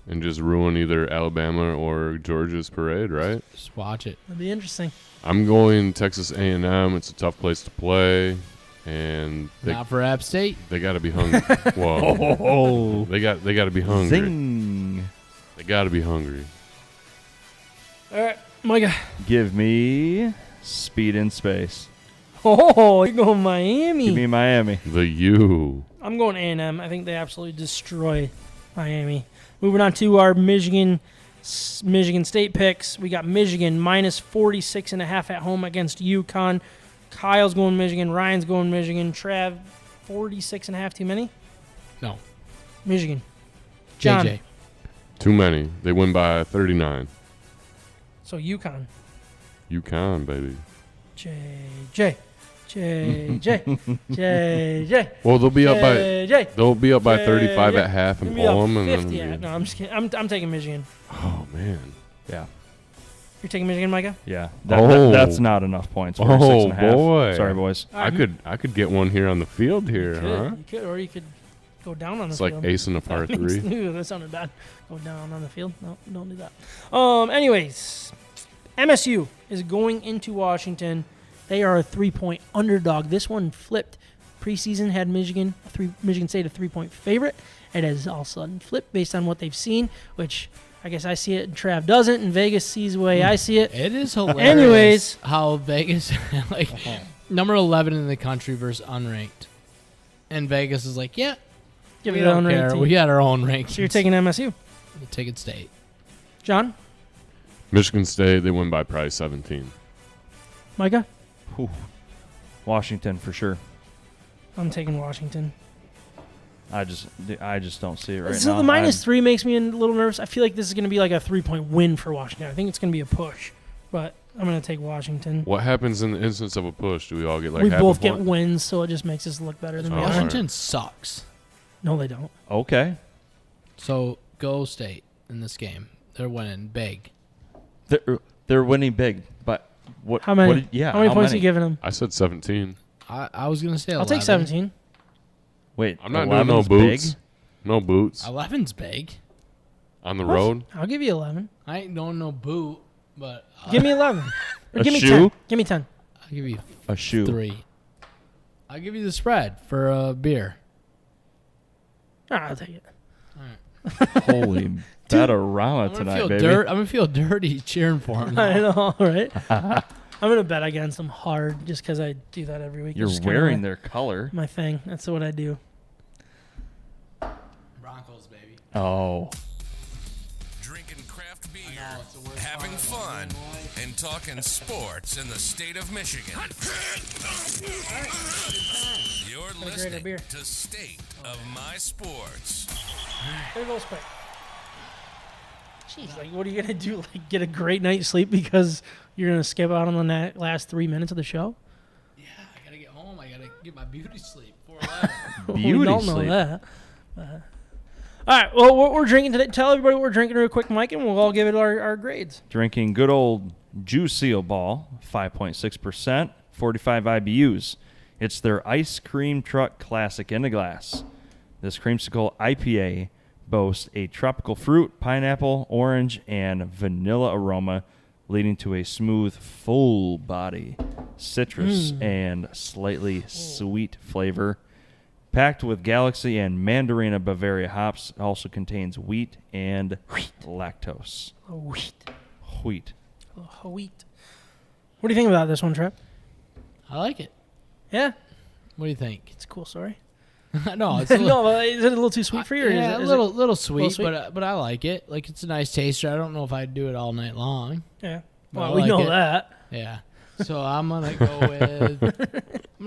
and just ruin either Alabama or Georgia's parade, right? Just watch it. That'd be interesting. I'm going Texas A&M. It's a tough place to play, and Not for App State. they got to be hungry. Whoa, Oh, they got to be hungry. zing. They got to be hungry. All right, Micah. Give me Speed in Space. Oh, you're going Miami. Give me Miami. The U. I'm going A&M. I think they absolutely destroy Miami. Moving on to our Michigan State picks. We got Michigan minus 46.5 at home against UConn. Kyle's going Michigan. Ryan's going Michigan. Trav, 46.5 too many? No. Michigan. John. JJ. Too many. They win by 39. So UConn. UConn, baby. JJ. Well, they'll be up by JJ. 35 at half and Give me pull a them. 50 no, I'm just kidding. I'm taking Michigan. Oh man. Yeah. You're taking Michigan, Micah? Yeah. Oh. That's not enough points. For Oh, 6.5. boy. Sorry, boys. All right. I could get one here on the field here, huh? You could, or you could go down on the It's field. like ace in a par That means- 3. Ooh, that sounded bad. Go down on the field. No, don't do that. Anyways, MSU is going into Washington. They are a 3-point underdog. This one flipped. Preseason had Michigan State a 3-point favorite. It has all of a sudden flipped based on what they've seen, which I guess I see it and Trav doesn't, and Vegas sees the way I see it. It is hilarious. Anyways. How Vegas, like, number 11 in the country versus unranked. And Vegas is like, yeah, Give we it don't an care. unranked team. We got our own rankings. So you're taking MSU. We'll take it state. John? Michigan State, they win by probably 17. Micah? Whew. Washington for sure. I'm taking Washington. I just don't see it right now. So the -3 makes me a little nervous. I feel like this is going to be like a 3-point win for Washington. I think it's going to be a push, but I'm going to take Washington. What happens in the instance of a push? Do we all get like we half both a get point? wins, so it just makes us look better than we Oh, are. alright. Washington sucks. No, they don't. Okay. So go state in this game. They're winning big. They're winning big, but what? How many? How how many points are you giving them? I said 17. I was going to say 11. I'll take 17. Wait, I'm not doing no 11's boots. big? No boots 11's big. on the What? road. I'll give you 11. I ain't doing no boot, but Give me 11. Or A give me shoe? 10. Give me 10. I'll give you A shoe. 3. I'll give you the spread for a beer. I'll take it. Holy Batarama I'm gonna tonight, feel baby. I'm gonna feel dirty cheering for him. I now. know, right? I'm going to bet against them hard just because I do that every week. You're It's just kinda wearing their color. my thing. That's what I do. Broncos, baby. Oh. Drinking craft beer, having fun, and talking sports in the state of Michigan. You're grade of listening beer. to State of My Sports. There goes quick. Jeez, like, what are you going to do? Like, get a great night's sleep because you're going to skip out on the last 3 minutes of the show? Yeah, I gotta get home. I gotta get my beauty sleep. 4:11. We Beauty don't know sleep. that. All right, well, what we're drinking today. Tell everybody what we're drinking real quick, Mike, and we'll all give it our grades. Drinking good old Juice Seal Ball, 5.6%, 45 IBUs. It's their Ice Cream Truck Classic in a glass. This creamsicle IPA boasts a tropical fruit, pineapple, orange, and vanilla aroma, leading to a smooth, full body citrus and slightly sweet flavor. Packed with Galaxy and Mandarina Bavaria hops, it also contains wheat and lactose. Wheat. Wheat. Wheat. What do you think about this one, Trev? I like it. Yeah? What do you think? It's a cool story. No, it's a little, No, is it a little too sweet for you? Or yeah, is a it, little sweet, sweet? but I like it. Like, it's a nice taster. I don't know if I'd do it all night long. Yeah. But Well, I we like know it. that. Yeah. So I'm gonna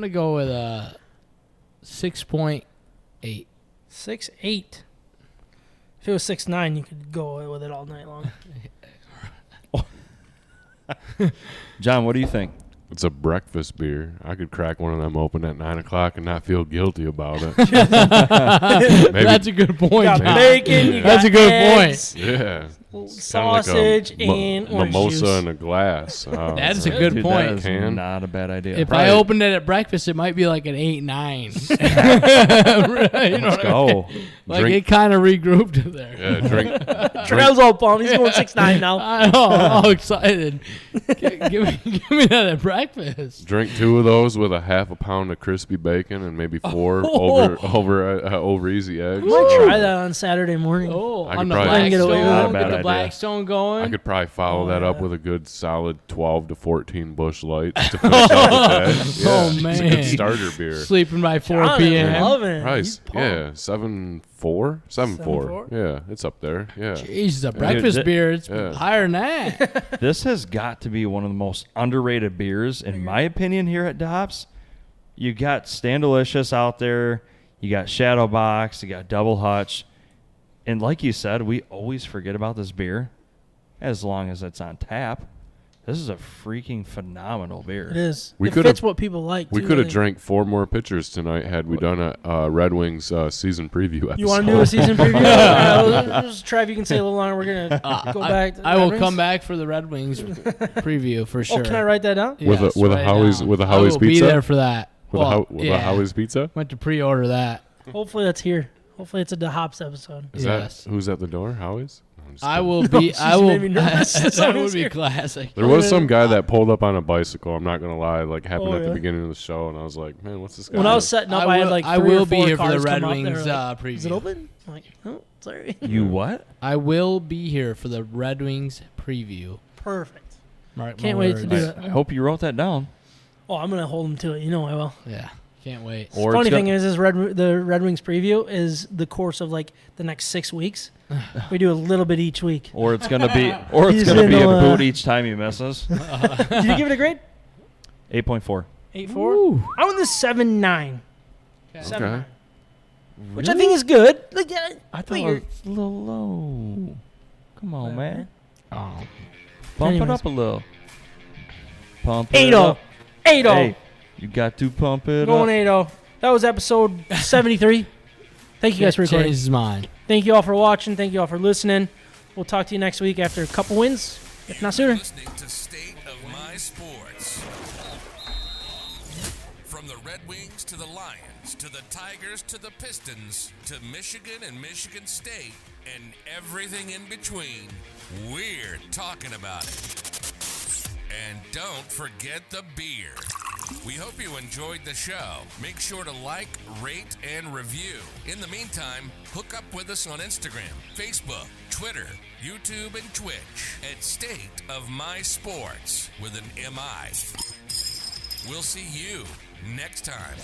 go with a 6.8. 6'8". If it was 6'9", you could go with it all night long. John, what do you think? It's a breakfast beer. I could crack one of them open at 9 o'clock and not feel guilty about it. Maybe, That's a good point. You got John. bacon. You That's got a good eggs. yeah. sausage Kinda like and orange mimosa juice. in a glass. Oh, That's a man. good Dude, point. That is Can. not a bad idea. If Probably- I opened it at breakfast, it might be like an 8-9. You know Let's what I mean? go. Like Drink- it kind of regrouped there. Yeah, drink. Travel's all pumped. He's going 6'9" now. I know. I'm all excited. give me that at breakfast. Drink 2 of those with a half a pound of crispy bacon and maybe 4 over easy eggs. I might try that on Saturday morning. Oh, I on could the probably- Get away with it. Blackstone, Not a bad get the idea. Blackstone going. I could probably follow Oh, that up yeah. with a good solid 12 to 14 Busch Lights to finish out the day. Yeah, Oh, it's a man. good starter beer. Sleeping by 4 John, p.m. I'm loving it. Price, He's pumped. yeah, 7.4, 7.4. 7.4? Yeah, it's up there. Yeah, Jeez, a breakfast Dude, beer. It's yeah. higher than that. This has got to be one of the most underrated beers, in my opinion, here at DeHop's. You got Standalicious out there. You got Shadowbox. You got Double Hutch. And like you said, we always forget about this beer as long as it's on tap. This is a freaking phenomenal beer. It is. We It could've- fits what people like. we too, could I have think. drank 4 more pitchers tonight had we done a Red Wings season preview episode. You want to do a season preview? Trav, you can say a little longer. We're going to go back. To I will Red come Wings. back for the Red Wings preview for sure. Oh, can I write that down? With a- Yes, with a write it Howie's- down. with a I Howie's will be pizza? there for that. with a Howie's pizza? Went to pre-order that. Hopefully that's here. Hopefully it's a DeHops episode. Is Yes. that who's at the door? Howie's? No, I'm just I kidding. will No, be. she's I will. made me nervous. That Someone's would be here. classic. There was some guy that pulled up on a bicycle. I'm not gonna lie, like happened Oh, at the really? beginning of the show, and I was like, man, what's this guy? When I doing? was setting up, I had like I 3 will or be 4 here for the cars Red come up. They were Wings like, preview. Is it open? I'm like, oh, sorry. You what? I will be here for the Red Wings preview. Perfect. Mark Can't my wait to words. do it. I hope you wrote that down. Oh, I'm gonna hold them to it. You know I will. Yeah, can't wait. Or Funny it's thing gonna- is the Red Wings preview is the course of like the next 6 weeks. We do a little bit each week. Or it's gonna be, He's a gonna, boot each time he misses. Did you give it a grade? 8.4. 8.4. I went the 7.9. Okay. 7.9. Which I think is good. Like, I thought it was a little low. Come on, man. Oh. Bump it Anyways. up a little. Pump it 8-0. up. 8-0. Hey, you got to pump it Going up. 8-0. That was episode 73. Thank you guys for recording. Changed his mind. Thank you all for watching. Thank you all for listening. We'll talk to you next week after a couple wins, if not sooner. Listening to State of My Sports. From the Red Wings to the Lions, to the Tigers to the Pistons, to Michigan and Michigan State, and everything in between, we're talking about it. And don't forget the beer. We hope you enjoyed the show. Make sure to like, rate, and review. In the meantime, hook up with us on Instagram, Facebook, Twitter, YouTube, and Twitch at State of My Sports with an MI. We'll see you next time.